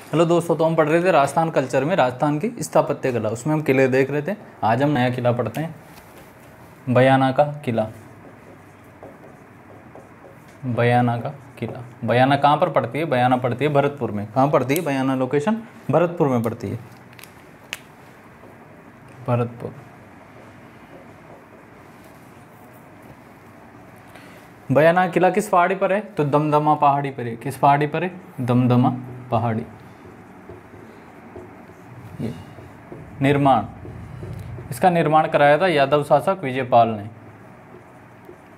Hello दोस्तों, तो हम पढ़ रहे थे राजस्थान कल्चर में राजस्थान की स्थापत्य कला, उसमें हम किले देख रहे थे। आज हम नया किला पढ़ते हैं, बयाना का किला। बयाना का किला, बयाना कहाँ पर पड़ती है? बयाना पड़ती है भरतपुर में। कहाँ पड़ती है बयाना लोकेशन? भरतपुर में पड़ती है, भरतपुर। बयाना किला किस पहाड़ी पर है? तो दमदमा पहाड़ी पर है। किस पहाड़ी पर है? दमदमा पहाड़ी। ये निर्माण, इसका निर्माण कराया था यादव शासक विजयपाल ने।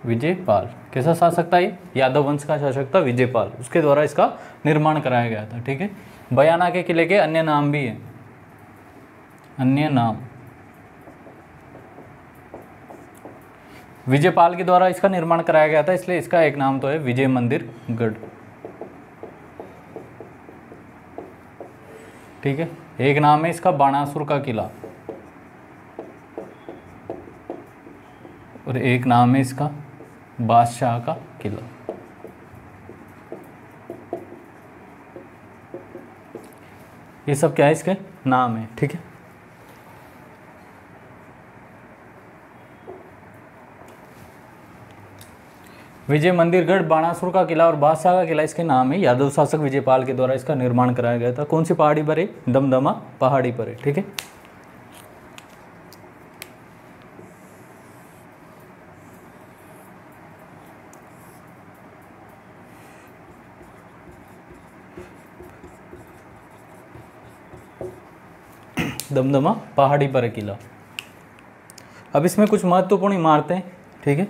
विजयपाल कैसा शासक था? ये यादव वंश का शासक था विजयपाल, उसके द्वारा इसका निर्माण कराया गया था। ठीक है। बयाना के किले के अन्य नाम भी हैं, अन्य नाम। विजयपाल के द्वारा इसका निर्माण कराया गया था, इसलिए इसका एक नाम तो है विजय मंदिर गढ़। ठीक है। एक नाम है इसका बाणासुर का किला, और एक नाम है इसका बादशाह का किला। ये सब क्या है? इसके नाम है। ठीक है। विजय मंदिरगढ़, बाणासुर का किला और बादशाह का किला इसके नाम है। यादव शासक विजयपाल के द्वारा इसका निर्माण कराया गया था। कौन सी पहाड़ी पर है? दमदमा पहाड़ी पर है। ठीक है। दमदमा पहाड़ी पर है किला। अब इसमें कुछ महत्वपूर्ण इमारतें, ठीक है,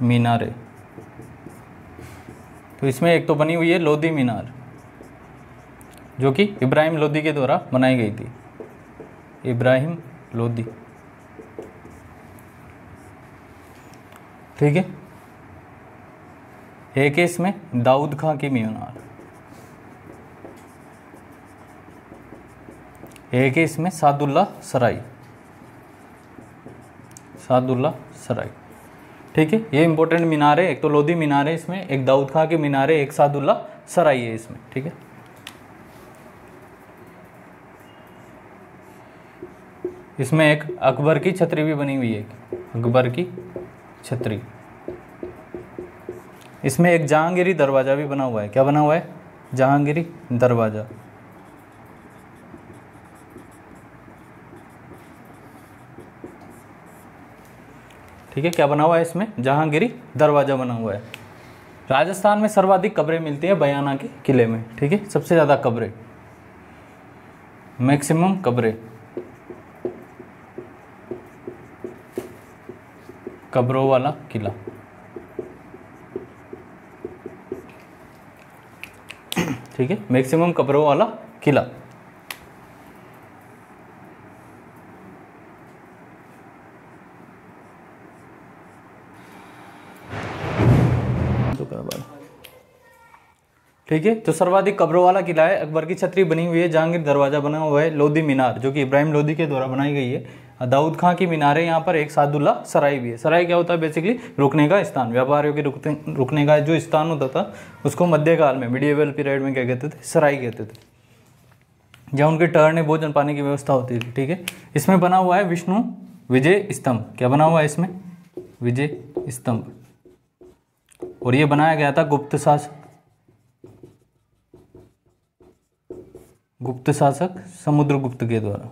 मीनारें। तो इसमें एक तो बनी हुई है लोधी मीनार, जो कि इब्राहिम लोधी के द्वारा बनाई गई थी। इब्राहिम लोधी। ठीक है। एक है इसमें दाऊद खां की मीनार, एक है इसमें सादुल्ला सराय, सादुल्ला सराय। ठीक है। ये इंपॉर्टेंट मीनार है, एक तो लोधी मीनार है इसमें, एक दाऊद खां की मीनार है, एक सादुल्ला सराय है इसमें। ठीक है। इसमें एक अकबर की छतरी भी बनी हुई है, अकबर की छतरी। इसमें एक जहांगीरी दरवाजा भी बना हुआ है। क्या बना हुआ है? जहांगीरी दरवाजा। ठीक है। क्या बना हुआ है इसमें? जहांगीरी दरवाजा बना हुआ है। राजस्थान में सर्वाधिक कब्रें मिलती है बयाना के किले में। ठीक है। सबसे ज़्यादा कब्रें, मैक्सिमम कब्रें, कब्रों वाला किला। ठीक है। मैक्सिमम कब्रों वाला किला। ठीक है। तो सर्वाधिक कब्रों वाला किला है, अकबर की छतरी बनी हुई है, जहांगीर दरवाजा बना हुआ है, लोधी मीनार जो कि इब्राहिम लोधी के द्वारा बनाई गई है, दाऊद खां की मीनार है यहाँ पर, एक सादुल्ला सराय भी है। सराय क्या होता है? बेसिकली रुकने का स्थान, व्यापारियों के रुकने का जो स्थान होता था उसको मध्यकाल में, मिडिएवल पीरियड में क्या कहते थे? सराय कहते थे, जहाँ उनके ठहरने भोजन पाने की व्यवस्था होती थी। ठीक है। इसमें बना हुआ है विष्णु विजय स्तंभ। क्या बना हुआ है इसमें? विजय स्तंभ। और ये बनाया गया था गुप्त शासक, गुप्त शासक समुद्रगुप्त के द्वारा।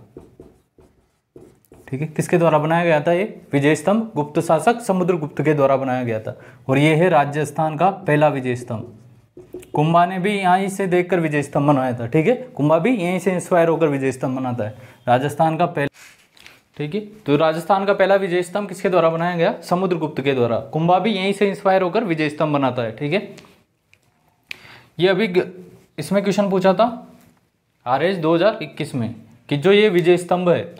ठीक है। किसके द्वारा बनाया गया था ये विजय स्तंभ? गुप्त शासक समुद्रगुप्त के द्वारा बनाया गया था। और ये है राजस्थान का पहला विजय स्तंभ। कुंभा ने भी यहीं से देखकर विजय स्तंभ बनाया था। ठीक है। कुंभा भी यहीं से इंस्पायर होकर विजय स्तंभ बनाता है। राजस्थान का पहला, ठीक है, तो राजस्थान का पहला विजय स्तंभ किसके द्वारा बनाया गया? समुद्रगुप्त के द्वारा। कुंभा भी यहीं से इंस्पायर होकर विजय स्तंभ बनाता है। ठीक है। ये अभी इसमें क्वेश्चन पूछा था RS 2021 में कि जो ये विजय स्तंभ है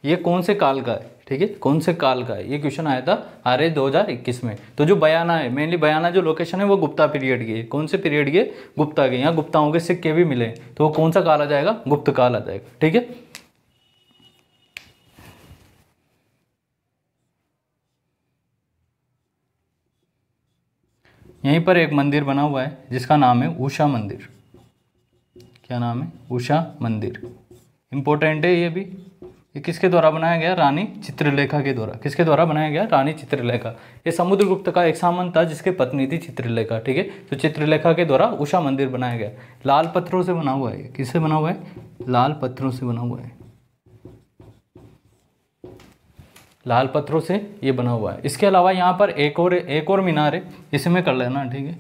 ये कौन से काल का है? ठीक है। कौन से काल का है? ये क्वेश्चन आया था RS 2021 में। तो जो बयाना है, मेनली बयाना जो लोकेशन है वो गुप्ता पीरियड की है। कौन से पीरियड की है? गुप्ता के। यहाँ गुप्ताओं के सिक्के भी मिले, तो वो कौन सा काल आ जाएगा? गुप्त काल आ जाएगा। ठीक है। यहीं पर एक मंदिर बना हुआ है जिसका नाम है उषा मंदिर। क्या नाम है? उषा मंदिर। इम्पोर्टेंट है ये भी। ये किसके द्वारा बनाया गया? रानी चित्रलेखा के द्वारा। किसके द्वारा बनाया गया? रानी चित्रलेखा। ये समुद्रगुप्त का एक सामंत था जिसके पत्नी थी चित्रलेखा। ठीक है, तो चित्रलेखा के द्वारा उषा मंदिर बनाया गया। लाल पत्थरों से बना हुआ है। किससे बना हुआ है? लाल पत्थरों से बना हुआ है। लाल पत्थरों से ये बना हुआ है। इसके अलावा यहाँ पर एक और मीनार है, इसमें कर लेना। ठीक है,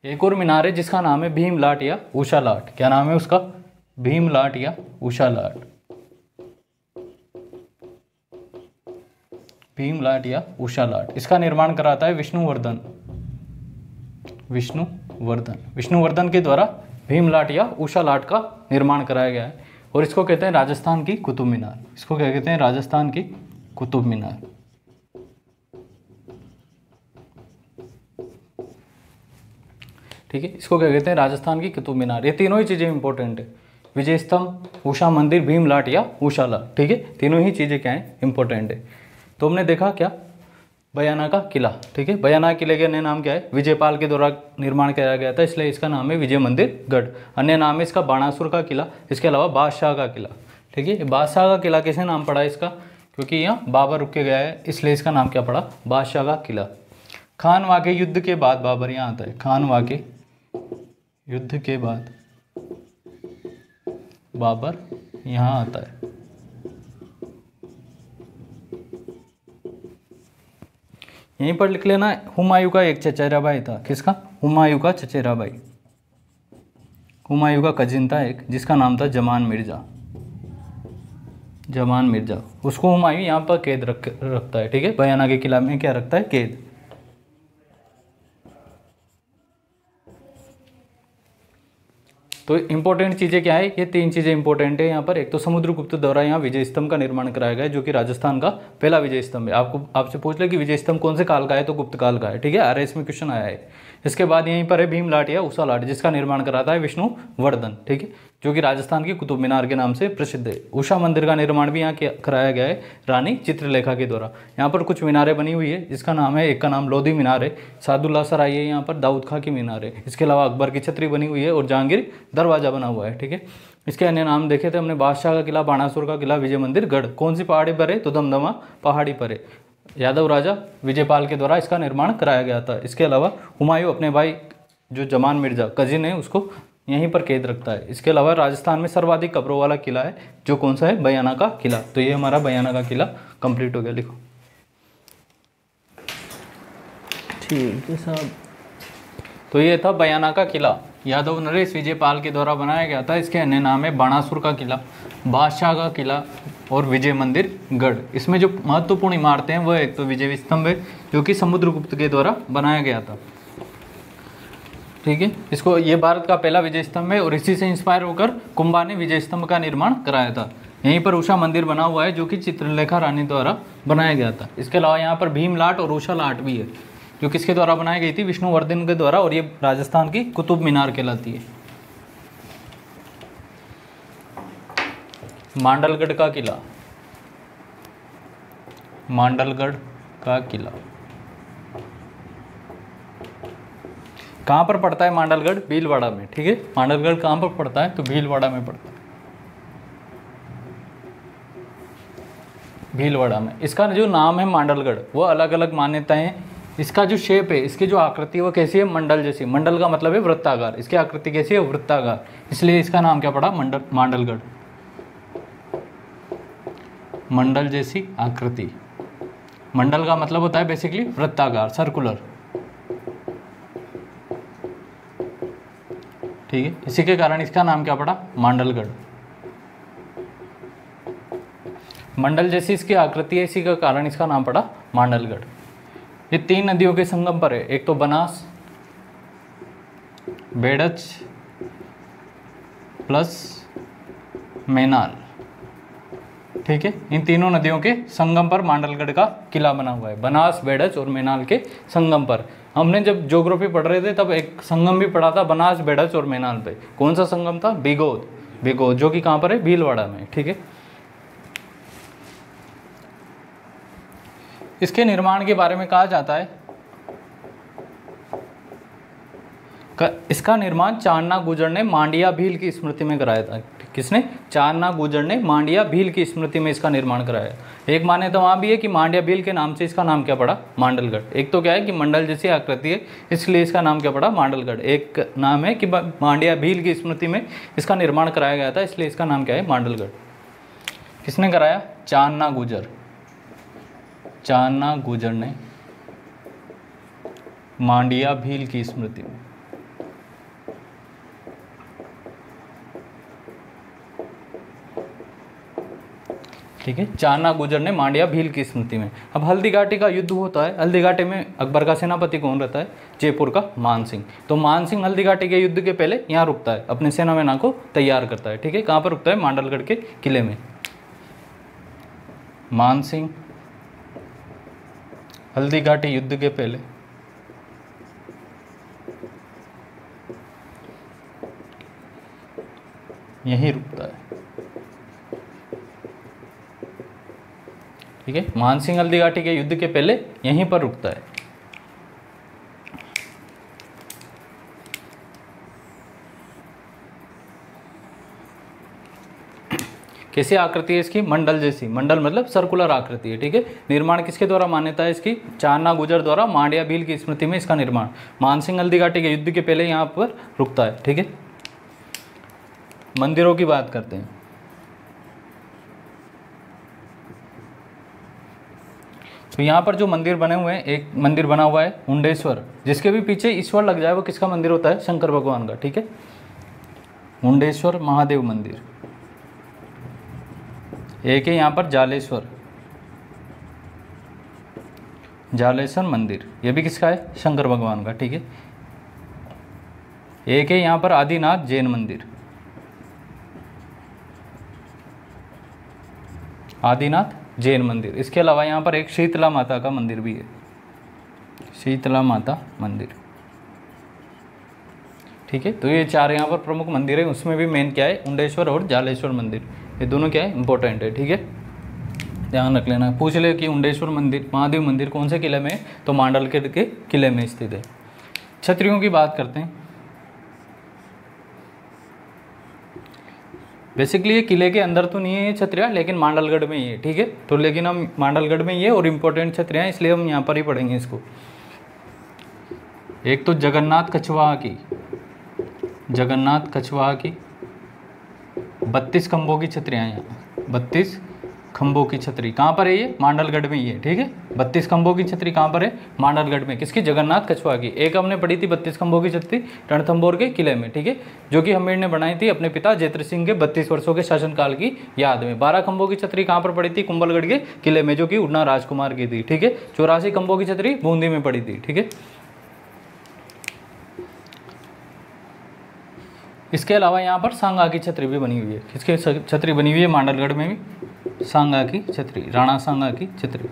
एक और मीनार है जिसका नाम है भीमलाट या उषा लाट। क्या नाम है उसका? भीमलाट या उषा लाट। भीमलाट या उषा लाट। इसका निर्माण कराता है विष्णुवर्धन। विष्णुवर्धन के द्वारा भीमलाट या उषा लाट का निर्माण कराया गया है और इसको कहते हैं राजस्थान की कुतुब मीनार। इसको क्या कहते हैं? राजस्थान की कुतुब मीनार। ठीक है, इसको क्या कहते हैं? राजस्थान की कुतुब मीनार। ये तीनों ही चीज़ें इंपॉर्टेंट है, विजय स्तंभ, उषा मंदिर, भीमलाट या उषा लाट। ठीक है, तीनों ही चीज़ें क्या है? इंपॉर्टेंट है। तो हमने देखा क्या? बयाना का किला। ठीक है, बयाना किले के अन्य नाम क्या है? विजयपाल के द्वारा निर्माण किया गया था, इसलिए इसका नाम है विजय मंदिर गढ़। अन्य नाम है इसका बाणासुर का किला। इसके अलावा बादशाह का किला। ठीक है, बादशाह का किला कैसे नाम पड़ा इसका? क्योंकि यहाँ बाबर रुक के गया है, इसलिए इसका नाम क्या पड़ा? बादशाह का किला। खानवा के युद्ध के बाद बाबर यहाँ आता है। खानवा के युद्ध के बाद बाबर यहाँ आता है। यहीं पर लिख लेना, हुमायूं का एक चचेरा भाई था। किसका? हुमायूं का चचेरा भाई। हुमायूं का कजिन था एक, जिसका नाम था जमान मिर्जा। जमान मिर्जा, उसको हुमायूं यहाँ पर कैद रखता है। ठीक है, बयाना के किला में क्या रखता है? कैद। तो इंपॉर्टेंट चीज़ें क्या है? ये तीन चीज़ें इंपॉर्टेंट है यहाँ पर। एक तो समुद्रगुप्त द्वारा यहाँ विजय स्तंभ का निर्माण कराया गया है, जो कि राजस्थान का पहला विजय स्तंभ है। आपसे पूछ ले कि विजय स्तंभ कौन से काल का है, तो गुप्त काल का है। ठीक है, आरएस में क्वेश्चन आया है। इसके बाद यहीं पर है भीमलाट या उषा लाट, जिसका निर्माण कराता है विष्णुवर्धन। ठीक है, जो कि राजस्थान की कुतुब मीनार के नाम से प्रसिद्ध है। उषा मंदिर का निर्माण भी यहाँ कराया गया है रानी चित्रलेखा के द्वारा। यहाँ पर कुछ मीनारें बनी हुई है, जिसका नाम है, एक का नाम लोधी मीनार है, सादुल्ला सराय है, यहाँ पर दाऊद खां की मीनार है। इसके अलावा अकबर की छतरी बनी हुई है और जहांगीर दरवाजा बना हुआ है। ठीक है, इसके अन्य नाम देखे थे हमने, बादशाह का किला, बाणासुर का किला, विजय मंदिर गढ़। कौन सी पहाड़ी पर है? तो दमदमा पहाड़ी पर है। यादव राजा विजयपाल के द्वारा इसका निर्माण कराया गया था। इसके अलावा हुमायूं अपने भाई जो जमान मिर्जा कजिन है उसको यहीं पर कैद रखता है। इसके अलावा राजस्थान में सर्वाधिक कब्रों वाला किला है, जो कौन सा है? बयाना का किला। तो ये हमारा बयाना का किला कंप्लीट हो गया। लिखो। ठीक है साहब, तो ये था बयाना का किला, यादव नरेश विजयपाल के द्वारा बनाया गया था। इसके अन्य नाम है बाणासुर का किला, बादशाह का किला और विजय मंदिर गढ़। इसमें जो महत्वपूर्ण इमारतें हैं वो एक तो विजय स्तंभ है, जो कि समुद्रगुप्त के द्वारा बनाया गया था। ठीक है, इसको, ये भारत का पहला विजय स्तंभ है और इसी से इंस्पायर होकर कुंभा ने विजय स्तंभ का निर्माण कराया था। यहीं पर उषा मंदिर बना हुआ है, जो कि चित्रलेखा रानी द्वारा बनाया गया था। इसके अलावा यहाँ पर भीमलाट और उषा लाट भी है, जो किसके द्वारा बनाई गई थी? विष्णुवर्धन के द्वारा, और ये राजस्थान की कुतुब मीनार कहलाती है। मांडलगढ़ का किला, मांडलगढ़ का किला कहाँ पर पड़ता है? मांडलगढ़ भीलवाड़ा में। ठीक है, मांडलगढ़ कहाँ पर पड़ता है? तो भीलवाड़ा में पड़ता है, भीलवाड़ा में। इसका जो नाम है मांडलगढ़, वो अलग अलग मान्यताएं हैं। इसका जो शेप है, इसकी जो आकृति है वो कैसी है? मंडल जैसी। मंडल का मतलब है वृत्ताकार, इसकी आकृति कैसी है? वृत्ताकार, इसलिए इसका नाम क्या पड़ा? मांडलगढ़। मंडल जैसी आकृति, मंडल का मतलब होता है बेसिकली वृत्ताकार, सर्कुलर। ठीक है, इसी के कारण इसका नाम क्या पड़ा? मांडलगढ़। मंडल जैसी इसकी आकृति है, इसी का कारण इसका नाम पड़ा मांडलगढ़। ये तीन नदियों के संगम पर है, एक तो बनास, बेड़च प्लस मेनाल। ठीक है, इन तीनों नदियों के संगम पर मांडलगढ़ का किला बना हुआ है, बनास, बेड़च और मेनाल के संगम पर। हमने जब ज्योग्राफी पढ़ रहे थे तब एक संगम भी पढ़ा था, बनास, बेड़च और मेनाल पे। कौन सा संगम था? बिगोद, जो कि कहाँ पर है? भीलवाड़ा में। ठीक है, इसके निर्माण के बारे में कहा जाता है इसका निर्माण चान्ना गुजर ने मांडिया भील की स्मृति में कराया था। किसने? चान्ना गुजर ने मांडिया भील की स्मृति में इसका निर्माण कराया। एक मान्यता वहाँ भी है कि मांडिया भील के नाम से इसका नाम क्या पड़ा? मांडलगढ़। एक तो क्या है कि मंडल जैसी आकृति है इसलिए इसका नाम क्या पड़ा? मांडलगढ़। एक नाम है कि मांडिया भील की स्मृति में इसका निर्माण कराया गया था इसलिए इसका नाम क्या है? मांडलगढ़। किसने कराया? चान्ना गुजर। चान्ना गुजर ने मांडिया भील की स्मृति में। ठीक है, चान्ना गुजर ने मांडिया भील की स्मृति में। अब हल्दी घाटी का युद्ध होता है। हल्दी घाटी में अकबर का सेनापति कौन रहता है? जयपुर का मान सिंह। तो मान सिंह हल्दी घाटी के युद्ध के पहले यहाँ रुकता है, अपने सेना को तैयार करता है। ठीक है, कहाँ पर रुकता है? मांडलगढ़ के किले में। मान सिंह हल्दी घाटी युद्ध के पहले यहीं रुकता है। ठीक है, मान सिंह हल्दी घाटी के युद्ध के पहले यहीं पर रुकता है। कैसी आकृति है इसकी? मंडल जैसी। मंडल मतलब सर्कुलर आकृति है। ठीक है, निर्माण किसके द्वारा मान्यता है इसकी? चान्ना गुजर द्वारा मांडिया भील की स्मृति में इसका निर्माण। मान सिंह हल्दी घाटी के युद्ध के पहले यहाँ पर रुकता है। ठीक है, मंदिरों की बात करते हैं। तो यहाँ पर जो मंदिर बने हुए हैं, एक मंदिर बना हुआ है मुंडेश्वर, जिसके भी पीछे ईश्वर लग जाए वो किसका मंदिर होता है? शंकर भगवान का। ठीक है, मुंडेश्वर महादेव मंदिर। एक है यहाँ पर जालेश्वर, जालेश्वर मंदिर, ये भी किसका है? शंकर भगवान का। ठीक है, एक है यहाँ पर आदिनाथ जैन मंदिर, आदिनाथ जैन मंदिर। इसके अलावा यहाँ पर एक शीतला माता का मंदिर भी है, शीतला माता मंदिर। ठीक है, तो ये चार यहाँ पर प्रमुख मंदिर है। उसमें भी मेन क्या है? मुंडेश्वर और जालेश्वर मंदिर, ये दोनों क्या है? इंपॉर्टेंट है। ठीक है, ध्यान रख लेना। पूछ ले कि मुंडेश्वर मंदिर महादेव मंदिर कौन से किले में है? तो मांडलगढ़ के किले में स्थित है। छतरियों की बात करते हैं। बेसिकली ये किले के अंदर तो नहीं है ये छतरियाँ, लेकिन मांडलगढ़ में ही है। ठीक है, तो लेकिन हम मांडलगढ़ में ही है और इम्पोर्टेंट छतरियाँ इसलिए हम यहाँ पर ही पढ़ेंगे इसको। एक तो जगन्नाथ कछवाहा की, जगन्नाथ कछवाहा की 32 खंभों की छतरियाँ, यहाँ 32 खंभों की छतरी कहाँ पर है? ये मांडलगढ़ में ही है। ठीक है, 32 खंभों की छतरी कहाँ पर है? मांडलगढ़ में। किसकी? जगन्नाथ कछवाहा की। एक हमने पढ़ी थी 32 खंभों की छतरी रणथंभौर के किले में। ठीक है, जो कि हमीर ने बनाई थी अपने पिता जयद्रथ सिंह के 32 वर्षों के शासनकाल की याद में। 12 खंभों की छतरी कहाँ पर पड़ी थी? कुंभलगढ़ के किले में, जो कि उड़ना राजकुमार की थी। ठीक है, 84 खंभों की छतरी बूंदी में पड़ी थी। ठीक है, इसके अलावा यहाँ पर सांगा की छतरी भी बनी हुई है। किसकी छतरी बनी हुई है? मांडलगढ़ में भी सांगा की छतरी, राणा सांगा की छतरी।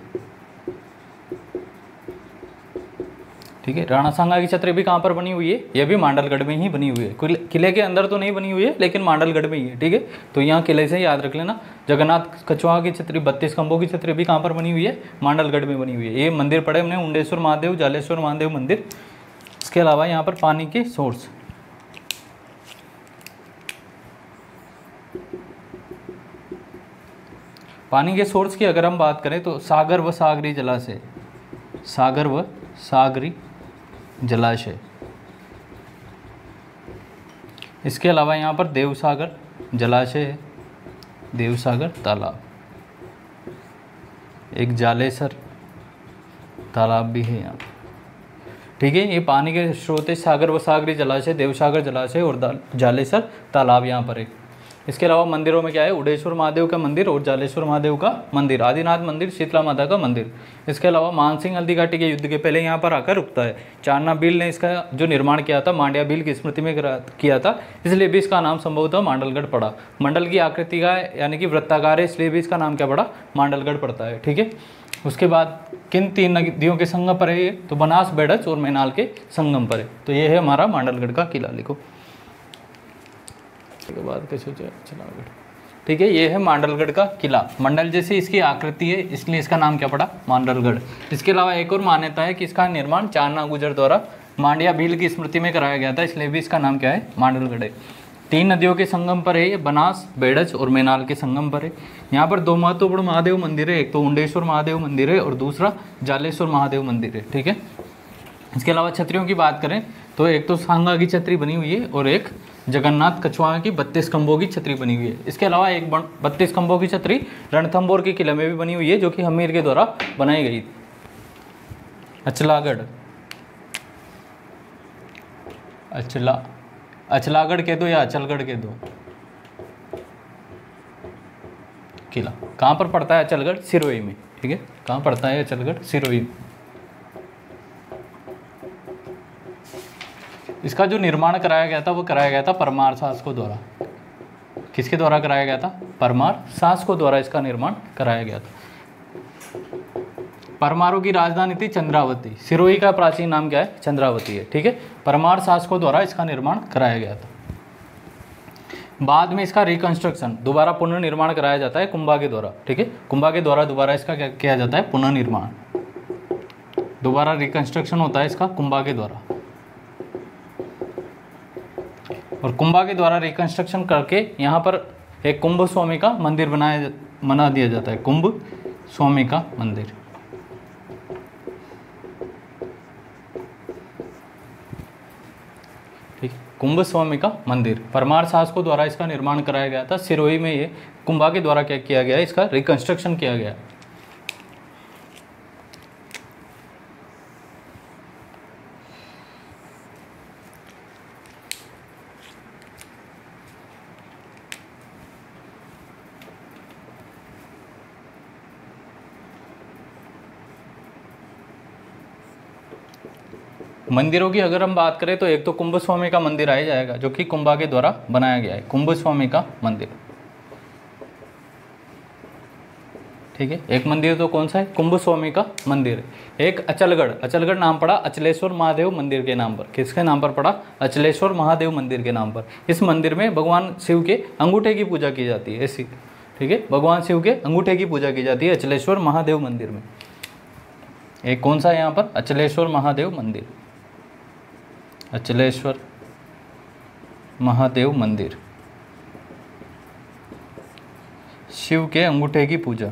ठीक है, राणा सांगा की छतरी भी कहाँ पर बनी हुई है? यह भी मांडलगढ़ में ही बनी हुई है। किले के अंदर तो नहीं बनी हुई है, लेकिन मांडलगढ़ में ही है। ठीक है, तो यहाँ किले से याद रख लेना। जगन्नाथ कछवाहा की छतरी 32 खंभों की छतरी भी कहाँ पर बनी हुई है? मांडलगढ़ में बनी हुई है। ये मंदिर पढ़े हमने, मुंडेश्वर महादेव, जालेश्वर महादेव मंदिर। इसके अलावा यहाँ पर पानी के सोर्स, पानी के सोर्स की अगर हम बात करें तो सागर व सागरी जलाशय, सागर व सागरी जलाशय। इसके अलावा यहाँ पर देवसागर जलाशय है, देवसागर तालाब। एक जालेसर तालाब भी है यहाँ। ठीक है, ये पानी के स्रोत है सागर व सागरी जलाशय, देवसागर जलाशय और जालेसर तालाब यहाँ पर है। इसके अलावा मंदिरों में क्या है? उड़ेश्वर महादेव का मंदिर और जालेश्वर महादेव का मंदिर, आदिनाथ मंदिर, शीतला माता का मंदिर। इसके अलावा मानसिंह हल्दी घाटी के युद्ध के पहले यहाँ पर आकर रुकता है। चान्ना भील ने इसका जो निर्माण किया था मांडिया भील की स्मृति में किया था, इसलिए भी इसका नाम संभवतः मांडलगढ़ पड़ा। मंडल की आकृति का यानी कि वृत्ताकार है, इसलिए भी इसका नाम क्या पड़ा? मांडलगढ़ पड़ता है। ठीक है, उसके बाद किन 3 नदियों के संगम पर है ये? तो बनास, बेड़च और मैनाल के संगम पर है। तो ये है हमारा मांडलगढ़ का किला। लिखो के बाद कैसे चलागढ़। ठीक है, ये है मांडलगढ़ का किला। मंडल जैसी इसकी आकृति है, इसलिए इसका नाम क्या पड़ा? मांडलगढ़। इसके अलावा एक और मान्यता है कि इसका निर्माण चान्ना गुजर द्वारा मांडिया भील की स्मृति में कराया गया था, इसलिए भी इसका नाम क्या है, मांडलगढ़ है। 3 नदियों के संगम पर है ये, बनास, बेड़च और मेनाल के संगम पर है। यहाँ पर 2 महत्वपूर्ण महादेव मंदिर है, एक तो उंडेश्वर महादेव मंदिर है और दूसरा जालेश्वर महादेव मंदिर है, ठीक है। इसके अलावा छतरियों की बात करें तो एक तो सांगा की छतरी बनी हुई है और एक जगन्नाथ कछुआ की 32 खंभों की छतरी बनी हुई है। इसके अलावा एक 32 खंभों की छतरी रणथंभौर के किले में भी बनी हुई है, जो कि हमीर के द्वारा बनाई गई थी। अचलागढ़, अचलागढ़ कह दो या अचलगढ़ कह दो, किला कहाँ पर पड़ता है, अचलगढ़ सिरोही में, ठीक है। कहाँ पड़ता है अचलगढ़, सिरोही में। इसका जो निर्माण कराया गया था वो कराया गया था परमार शासकों द्वारा। किसके द्वारा कराया गया था, परमार शासकों द्वारा इसका निर्माण कराया गया था। परमारों की राजधानी थी चंद्रावती, सिरोही का प्राचीन नाम क्या है, चंद्रावती है, ठीक है। परमार शासकों द्वारा इसका निर्माण कराया गया था। बाद में इसका रिकंस्ट्रक्शन, दोबारा पुनर्निर्माण कराया जाता है कुंभा के द्वारा, ठीक है। कुंभा के द्वारा दोबारा इसका क्या किया जाता है, पुनर्निर्माण, दोबारा रिकंस्ट्रक्शन होता है इसका कुंभा के द्वारा। और कुंभा के द्वारा रिकंस्ट्रक्शन करके यहाँ पर एक कुंभ स्वामी का मंदिर बना दिया जाता है, कुंभ स्वामी का मंदिर, ठीक। कुंभ स्वामी का मंदिर परमार शासकों द्वारा इसका निर्माण कराया गया था। सिरोही में ये कुंभा के द्वारा क्या किया गया, इसका रिकंस्ट्रक्शन किया गया। मंदिरों की अगर हम बात करें तो एक तो कुंभ स्वामी का मंदिर आ जाएगा, जो कि कुंभा के द्वारा बनाया गया है, कुंभ स्वामी का मंदिर, ठीक है। एक मंदिर तो कौन सा है, कुंभ स्वामी का मंदिर है। एक अचलगढ़, अचलगढ़ नाम पड़ा अचलेश्वर महादेव मंदिर के नाम पर। किसके नाम पर पड़ा, अचलेश्वर महादेव मंदिर के नाम पर। इस मंदिर में भगवान शिव के अंगूठे की पूजा की जाती है, ऐसी, ठीक है। भगवान शिव के अंगूठे की पूजा की जाती है अचलेश्वर महादेव मंदिर में। एक कौन सा है यहाँ पर, अचलेश्वर महादेव मंदिर, अचलेश्वर महादेव मंदिर, शिव के अंगूठे की पूजा,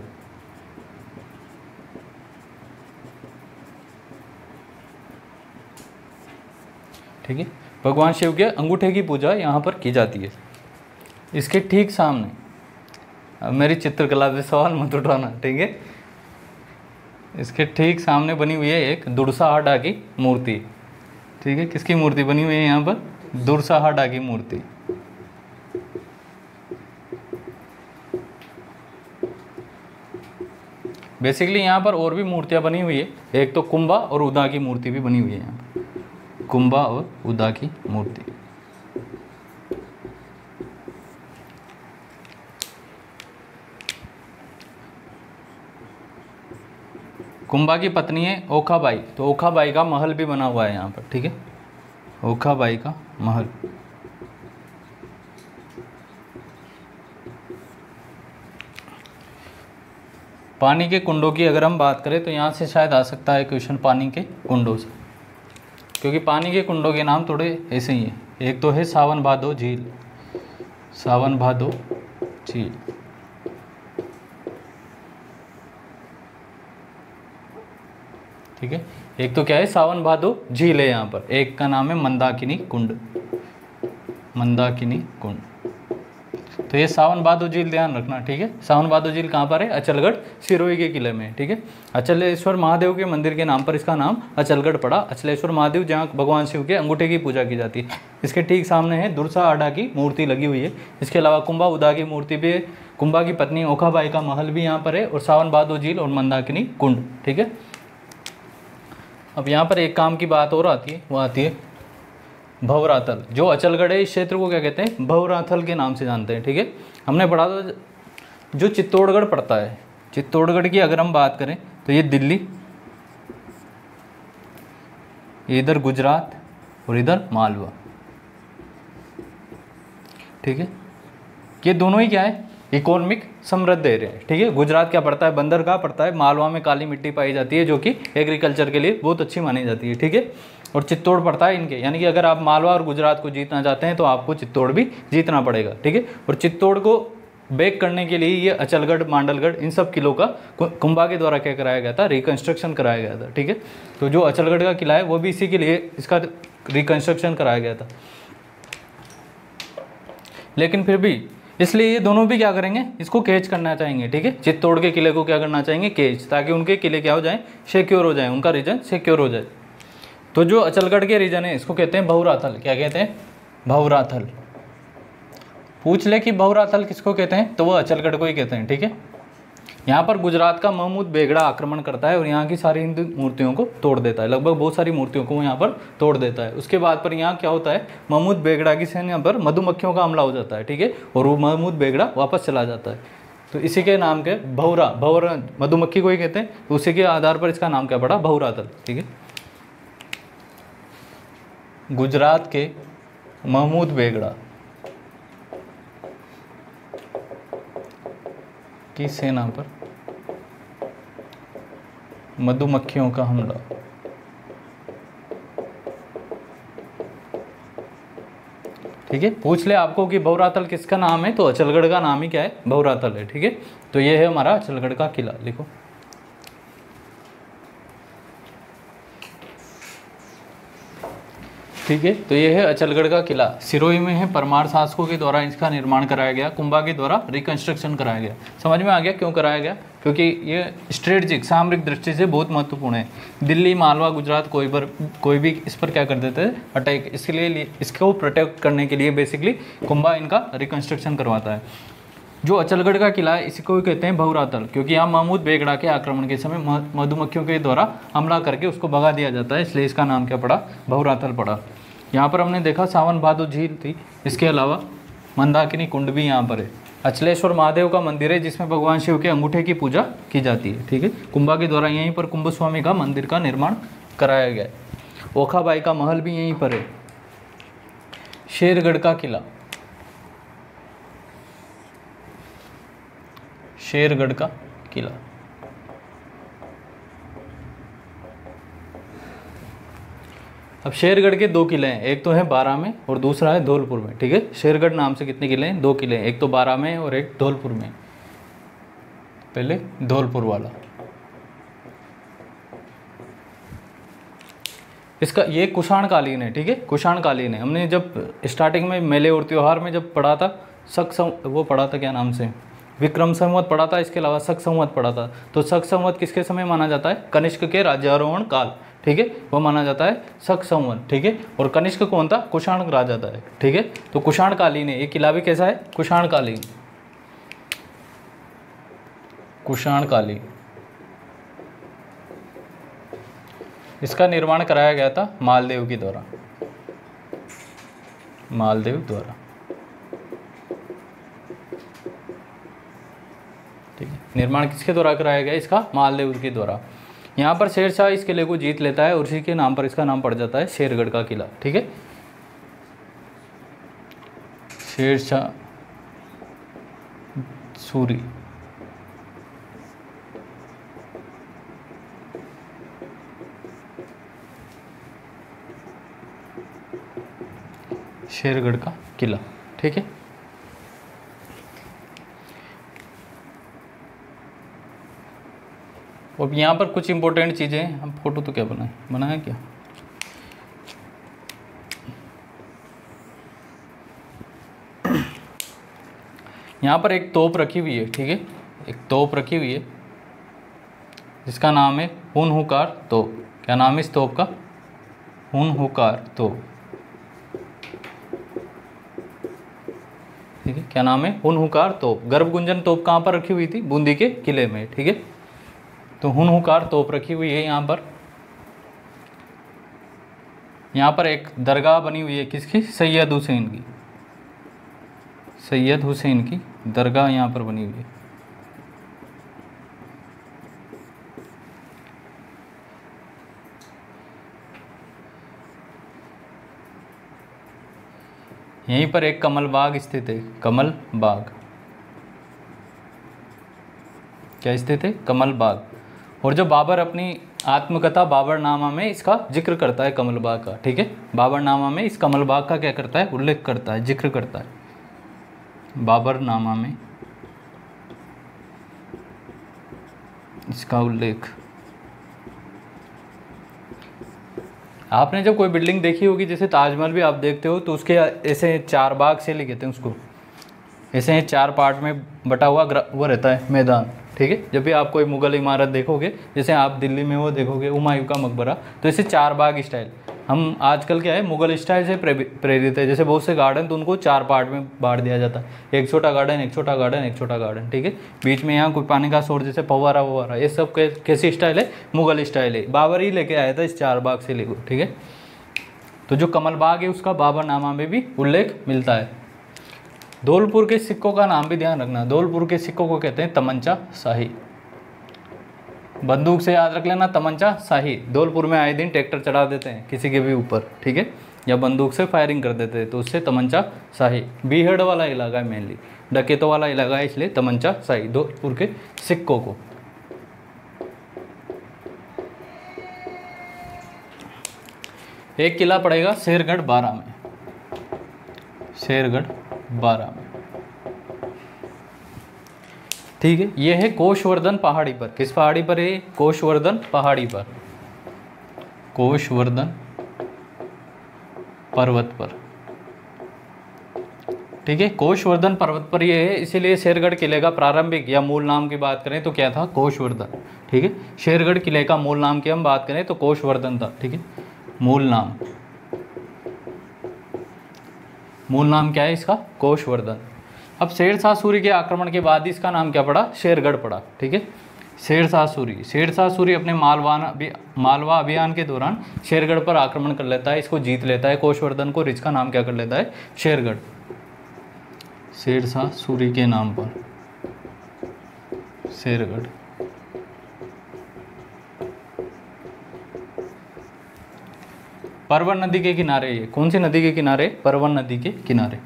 ठीक है। भगवान शिव के अंगूठे की पूजा यहाँ पर की जाती है। इसके ठीक सामने, अब मेरी चित्रकला से सवाल मत उठाना, ठीक है। इसके ठीक सामने बनी हुई है एक दुर्साहाडा की मूर्ति, ठीक है। किसकी मूर्ति बनी हुई है यहाँ पर, दुर्साहाडा की मूर्ति। बेसिकली यहाँ पर और भी मूर्तियाँ बनी हुई है, एक तो कुंभा और उदा की मूर्ति भी बनी हुई है यहाँ पर, कुंभा और उदा की मूर्ति। कुंभा की पत्नी है ओखाबाई, तो ओखाबाई का महल भी बना हुआ है यहाँ पर, ठीक है। ओखाबाई का महल, पानी के कुंडों की अगर हम बात करें तो यहाँ से शायद आ सकता है क्वेश्चन पानी के कुंडों से, क्योंकि पानी के कुंडों के नाम थोड़े ऐसे ही हैं। एक तो है सावन भादो झील, सावन भादो झील, ठीक है। एक तो क्या है, सावन भादो झील है यहाँ पर। एक का नाम है मंदाकिनी कुंड, मंदाकिनी कुंड। तो ये सावन भादो झील ध्यान रखना, ठीक है। सावन भादो झील कहाँ पर है, अचलगढ़ सिरोही के किले में, ठीक है। अचलेश्वर महादेव के मंदिर के नाम पर इसका नाम अचलगढ़ पड़ा। अचलेश्वर महादेव जहाँ भगवान शिव के अंगूठे की पूजा की जाती है। इसके ठीक सामने है दुर्साहाडा की मूर्ति लगी हुई है। इसके अलावा कुंभा उदा की मूर्ति भी है। कुंभा की पत्नी ओखाबाई का महल भी यहाँ पर है, और सावन भादो झील और मंदाकिनी कुंड, ठीक है। अब यहाँ पर एक काम की बात और आती है, वो आती है भवराथल। जो अचलगढ़ है इस क्षेत्र को क्या कहते हैं, भवराथल के नाम से जानते हैं, ठीक है। हमने पढ़ा था जो चित्तौड़गढ़ पड़ता है, चित्तौड़गढ़ की अगर हम बात करें तो ये दिल्ली, इधर गुजरात और इधर मालवा, ठीक है। ये दोनों ही क्या है, इकोनॉमिक समृद्ध एरिया है, ठीक है। गुजरात क्या पड़ता है, बंदरगाह पड़ता है, मालवा में काली मिट्टी पाई जाती है जो कि एग्रीकल्चर के लिए बहुत अच्छी मानी जाती है, ठीक है। और चित्तौड़ पड़ता है इनके, यानी कि अगर आप मालवा और गुजरात को जीतना चाहते हैं तो आपको चित्तौड़ भी जीतना पड़ेगा, ठीक है। और चित्तौड़ को बैक करने के लिए ये अचलगढ़, मांडलगढ़, इन सब किलों का कुंभा के द्वारा क्या कराया गया था, रिकंस्ट्रक्शन कराया गया था, ठीक है। तो जो अचलगढ़ का किला है वो भी इसी के लिए इसका रिकंस्ट्रक्शन कराया गया था। लेकिन फिर भी इसलिए ये दोनों भी क्या करेंगे, इसको कैच करना चाहेंगे, ठीक है। चित्तौड़ के किले को क्या करना चाहेंगे, कैच, ताकि उनके किले क्या हो जाए, सिक्योर हो जाए, उनका रीजन सिक्योर हो जाए। तो जो अचलगढ़ के रीजन है इसको कहते हैं बहुराथल। क्या कहते हैं, बहुराथल। पूछ ले कि बहुराथल किसको कहते हैं, तो वो अचलगढ़ को ही कहते हैं, ठीक है। यहाँ पर गुजरात का महमूद बेगड़ा आक्रमण करता है और यहाँ की सारी हिंदू मूर्तियों को तोड़ देता है, लगभग बहुत सारी मूर्तियों को वो यहाँ पर तोड़ देता है। उसके बाद पर यहाँ क्या होता है, महमूद बेगड़ा की सेना पर मधुमक्खियों का हमला हो जाता है, ठीक है। और वो महमूद बेगड़ा वापस चला जाता है। तो इसी के नाम के भौरा मधुमक्खी को ही कहते हैं, तो उसी के आधार पर इसका नाम क्या पड़ा, बहुराथल, ठीक है। गुजरात के महमूद बेगड़ा की सेना पर मधुमक्खियों का हमला, ठीक है। पूछ ले आपको कि बहुरातल किसका नाम है, तो अचलगढ़ का नाम ही क्या है, बहुरातल है, ठीक है। तो ये है हमारा अचलगढ़ का किला, लिखो। ठीक है, तो ये है अचलगढ़ का किला, सिरोही में है। परमार शासकों के द्वारा इसका निर्माण कराया गया, कुंभा के द्वारा रिकंस्ट्रक्शन कराया गया। समझ में आ गया क्यों कराया गया, क्योंकि ये स्ट्रेटजिक सामरिक दृष्टि से बहुत महत्वपूर्ण है। दिल्ली, मालवा, गुजरात कोई भी इस पर क्या कर देते थे, अटैक। इसलिए इसको प्रोटेक्ट करने के लिए बेसिकली कुंभा इनका रिकंस्ट्रक्शन करवाता है। जो अचलगढ़ का किला है इसी को कहते हैं बहुरातल, क्योंकि यहाँ महमूद बेगड़ा के आक्रमण के समय मधुमक्खियों के द्वारा हमला करके उसको भगा दिया जाता है, इसलिए इसका नाम क्या पड़ा, बहुरातल पड़ा। यहाँ पर हमने देखा सावन भादो झील थी, इसके अलावा मंदाकिनी कुंड भी यहाँ पर है। अचलेश्वर महादेव का मंदिर है जिसमें भगवान शिव के अंगूठे की पूजा की जाती है, ठीक है। कुंभा के द्वारा यहीं पर कुंभस्वामी का मंदिर का निर्माण कराया गया है। ओखाबाई का महल भी यहीं पर है। शेरगढ़ का किला, शेरगढ़ का किला, अब शेरगढ़ के दो किले हैं, एक तो है बारां में और दूसरा है धौलपुर में, ठीक है। शेरगढ़ नाम से कितने किले हैं, दो किले हैं, एक तो बारां में और एक धौलपुर में। पहले धौलपुर वाला, इसका ये कुषाण कालीन है, ठीक है, कुषाण कालीन है। हमने जब स्टार्टिंग में मेले और त्योहार में जब पढ़ा था, वो पढ़ा था क्या नाम से, विक्रम संवत पढ़ा था, इसके अलावा शक संवत पढ़ा था। तो शक संवत किसके समय माना जाता है, कनिष्क के राज्यारोहण काल, ठीक है, वो माना जाता है शक संवत, ठीक है। और कनिष्क कौन था, कुषाण राजा था, ठीक है। तो कुषाण कालीन है, ये किला भी कैसा है, कुषाण कालीन, कुषाण कालीन। इसका निर्माण कराया गया था मालदेव के द्वारा, मालदेव द्वारा, ठीक है। निर्माण किसके द्वारा कराया गया, इसका मालदेव के द्वारा। यहाँ पर शेरशाह इस किले को जीत लेता है और उसी के नाम पर इसका नाम पड़ जाता है शेरगढ़ का किला, ठीक है। शेरशाह सूरी, शेरगढ़ का किला, ठीक है। अब यहाँ पर कुछ इंपॉर्टेंट चीज़ें, हम फोटो तो क्या बनाए क्या, यहाँ पर एक तोप रखी हुई है, ठीक है, एक तोप रखी हुई है जिसका नाम है हुनहुकार तोप। क्या नाम है इस तोप का, हुनहुकार तोप, ठीक है। क्या नाम है, हुनहुकार तोप। गर्भगुंजन तोप कहाँ पर रखी हुई थी, बूंदी के किले में, ठीक है। तो हुनहुकार तोप रखी हुई है यहाँ पर। यहाँ पर एक दरगाह बनी हुई है किसकी, सैयद हुसैन की, सैयद हुसैन की दरगाह यहाँ पर बनी हुई है। यहीं पर एक कमल बाग स्थित है, कमल बाग, क्या स्थित है? कमल बाग। और जो बाबर अपनी आत्मकथा बाबरनामा में इसका जिक्र करता है कमल बाग का, ठीक है, बाबरनामा में इस कमल बाग का क्या करता है? उल्लेख करता है, जिक्र करता है बाबरनामा में इसका उल्लेख। आपने जब कोई बिल्डिंग देखी होगी, जैसे ताजमहल भी आप देखते हो, तो उसके ऐसे 4 भाग से लिखे थे उसको, ऐसे 4 पार्ट में बटा हुआ वो रहता है मैदान, ठीक है। जब भी आप कोई मुगल इमारत देखोगे, जैसे आप दिल्ली में वो देखोगे हुमायूं का मकबरा, तो ऐसे 4 भाग स्टाइल। हम आजकल क्या है, मुगल स्टाइल से प्रेरित है। जैसे बहुत से गार्डन तो उनको 4 पार्ट में बांट दिया जाता है, एक छोटा गार्डन, एक छोटा गार्डन, एक छोटा गार्डन, ठीक है। बीच में यहाँ कोई पानी का सोर्स, जैसे फव्वारा वव्वारा, ये सब कैसी स्टाइल है? मुगल स्टाइल है। बाबर ही लेके आया था इस 4 भाग से लेकर, ठीक है। तो जो कमल बाग है उसका बाबरनामा में भी उल्लेख मिलता है। धौलपुर के सिक्कों का नाम भी ध्यान रखना। धौलपुर के सिक्कों को कहते हैं तमंचा शाही। बंदूक से याद रख लेना, तमंचा शाही। धौलपुर में आए दिन ट्रैक्टर चढ़ा देते हैं किसी के भी ऊपर, ठीक है, या बंदूक से फायरिंग कर देते हैं, तो उससे तमंचा शाही। बीहड़ वाला इलाका है मेनली, डकैतों वाला इलाका है, इसलिए तमंचा शाही धौलपुर के सिक्कों को। एक किला पड़ेगा शेरगढ़ बारा में, शेरगढ़ बारा में, ठीक है। ये है कोशवर्धन पहाड़ी पर। किस पहाड़ी पर है? कोशवर्धन पहाड़ी पर, कोशवर्धन पर्वत पर, ठीक है। कोशवर्धन पर्वत पर ये है, इसीलिए शेरगढ़ किले का प्रारंभिक या मूल नाम की बात करें तो क्या था? कोशवर्धन, ठीक है। शेरगढ़ किले का मूल नाम की हम बात करें तो कोशवर्धन था, ठीक है। मूल नाम क्या है इसका? कोशवर्धन। अब शेरशाह सूरी के आक्रमण के बाद इसका नाम क्या पड़ा? शेरगढ़ पड़ा, ठीक है। शेरशाह सूरी अपने मालवा अभियान के दौरान शेरगढ़ पर आक्रमण कर लेता है, इसको जीत लेता है, कोशवर्धन को, इसका नाम क्या कर लेता है? शेरगढ़। शेरशाह सूरी के नाम पर शेरगढ़। परवन नदी के किनारे, ये कौन सी नदी के किनारे? परवन नदी के किनारे।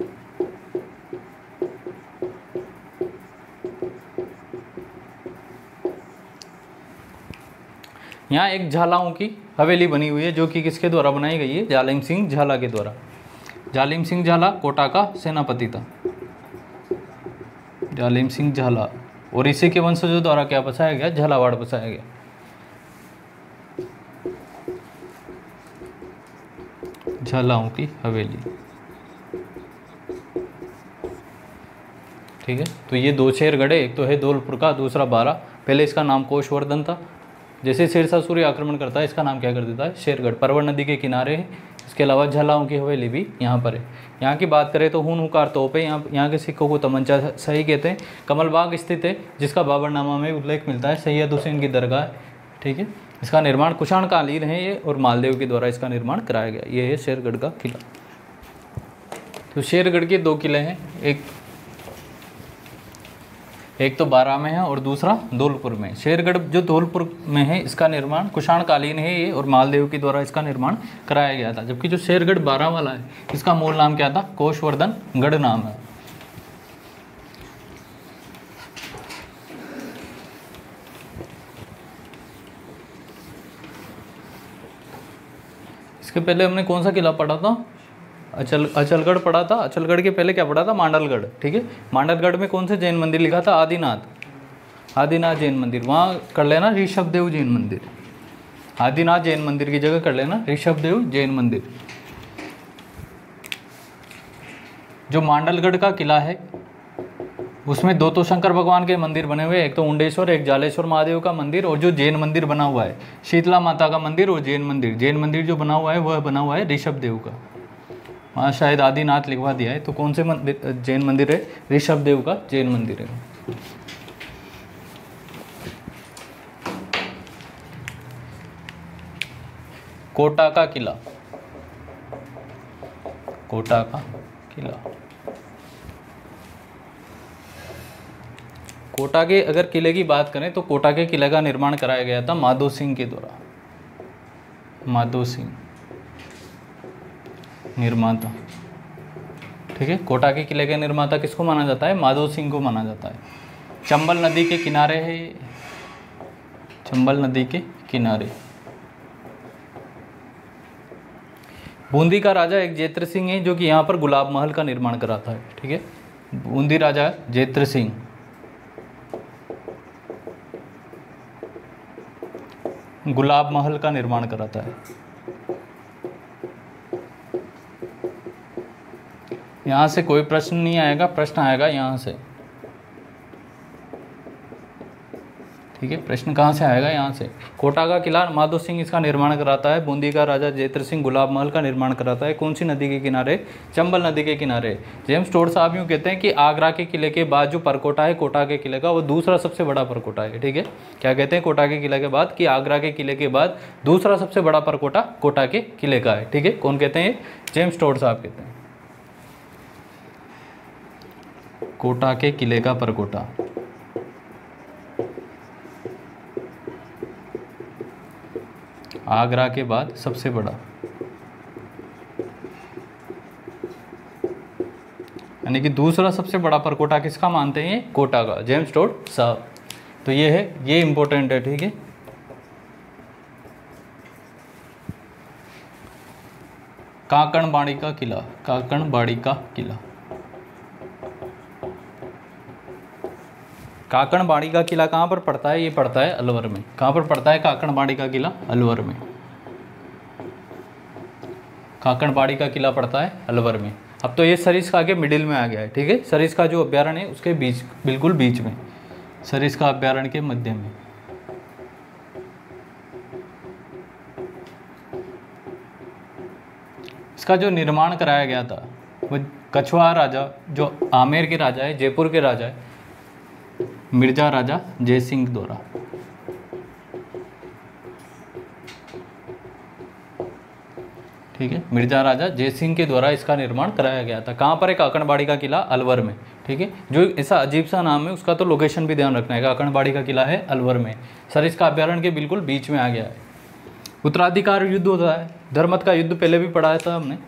यहाँ एक झालाओं की हवेली बनी हुई है, जो कि किसके द्वारा बनाई गई है? जालिम सिंह झाला के द्वारा। जालिम सिंह झाला कोटा का सेनापति था, जालिम सिंह झाला, और इसी के वंशजों द्वारा क्या बसाया गया? झालावाड़ बसाया गया। झालाओं की हवेली, ठीक है। तो ये 2 शेरगढ़, एक तो है धौलपुर का, दूसरा बारा। पहले इसका नाम कोशवर्धन था, जैसे शेरशाह सूरी आक्रमण करता है इसका नाम क्या कर देता है? शेरगढ़। परवन नदी के किनारे है। इसके अलावा झालाओं की हवेली भी यहाँ पर है। यहाँ की बात करें तो हुन हुकार तोप है, यहाँ के सिक्कों को तमंचा शाही कहते हैं। कमल बाग स्थित है, जिसका बाबरनामा में उल्लेख मिलता है। सैयद हुसैन की दरगाह, ठीक है। इसका निर्माण कुषाण कालीन है ये, और मालदेव के द्वारा इसका निर्माण कराया गया। ये है शेरगढ़ का किला। तो शेरगढ़ के 2 किले हैं, एक तो बारा में है और दूसरा धौलपुर में। शेरगढ़ जो धौलपुर में है, इसका निर्माण कुषाण कालीन है ये, और मालदेव के द्वारा इसका निर्माण कराया गया था। जबकि जो शेरगढ़ बारा वाला है, इसका मूल नाम क्या था? कोशवर्धन गढ़ नाम है। इसके पहले हमने कौन सा किला पढ़ा था? अचलगढ़ पढ़ा था। अचलगढ़ के पहले क्या पढ़ा था? मांडलगढ़, ठीक है। मांडलगढ़ में कौन से जैन मंदिर लिखा था? आदिनाथ जैन मंदिर। वहाँ कर लेना ऋषभदेव जैन मंदिर। आदिनाथ जैन मंदिर की जगह कर लेना ऋषभदेव जैन मंदिर। जो मांडलगढ़ का किला है, उसमें 2 तो शंकर भगवान के मंदिर बने हुए हैं, एक तो उंडेश्वर, एक जालेश्वर महादेव का मंदिर, और जो जैन मंदिर बना हुआ है शीतला माता का मंदिर और जैन मंदिर जो बना हुआ है वह बना हुआ है ऋषभदेव का। वहाँ शायद आदिनाथ लिखवा दिया है, तो कौन से जैन मंदिर है? ऋषभदेव का जैन मंदिर है। कोटा का किला, कोटा का किला। कोटा के अगर किले की बात करें तो कोटा के किले का निर्माण कराया गया था माधो सिंह के द्वारा। माधो सिंह निर्माता, ठीक है। कोटा के किले के निर्माता किसको माना जाता है? माधो सिंह को माना जाता है। चंबल नदी के किनारे है, चंबल नदी के किनारे। बूंदी का राजा एक जेत्र सिंह है जो कि यहाँ पर गुलाब महल का निर्माण कराता है। ठीक है, बूंदी राजा जेत्र सिंह गुलाब महल का निर्माण कराता है। यहाँ से कोई प्रश्न नहीं आएगा, प्रश्न आएगा यहाँ से। ठीक है, प्रश्न कहाँ से आएगा? यहाँ से। कोटा का किला माधो सिंह इसका निर्माण कराता है। बूंदी का राजा जेत्र सिंह गुलाब महल का निर्माण कराता है। कौन सी नदी के किनारे? चंबल नदी के किनारे। जेम्स टोड साहब यूँ कहते हैं कि आगरा के किले के बाद जो परकोटा है कोटा के किले का, वो दूसरा सबसे बड़ा परकोटा है। ठीक है, क्या कहते हैं? कोटा के किले के बाद कि आगरा के किले के बाद दूसरा सबसे बड़ा परकोटा कोटा के किले का है। ठीक है, कौन कहते हैं? जेम्स टोड साहब कहते हैं। कोटा के किले का परकोटा आगरा के बाद सबसे बड़ा, यानी कि दूसरा सबसे बड़ा परकोटा किसका मानते हैं? ये कोटा का, जेम्स टोड साहब। तो ये है, ये इंपॉर्टेंट है। ठीक है, काकणबाड़ी का किला, काकणबाड़ी का किला। काकणबाड़ी का किला कहाँ पर पड़ता है? ये पड़ता है अलवर में। कहाँ पर पड़ता है काकणबाड़ी का किला? अलवर में। काकणबाड़ी का किला पड़ता है अलवर में। अब तो ये सरिस्का के मिडिल में आ गया है। ठीक है, सरिस्का जो अभ्यारण्य है उसके बीच, बिल्कुल बीच में, सरिस्का अभ्यारण्य के मध्य में। इसका जो निर्माण कराया गया था वो कछवाहा राजा, जो आमेर के राजा है, जयपुर के राजा है, मिर्जा राजा जयसिंह द्वारा। ठीक है, मिर्जा राजा जयसिंह के द्वारा इसका निर्माण कराया गया था। कहाँ पर है? काकणबाड़ी का किला अलवर में। ठीक है, जो ऐसा अजीब सा नाम है उसका तो लोकेशन भी ध्यान रखना है। काकणबाड़ी का किला है अलवर में, सरिस्का अभ्यारण्य के बिल्कुल बीच में आ गया है। उत्तराधिकार युद्ध होता है, धर्मत का युद्ध पहले भी पढ़ाया था हमने।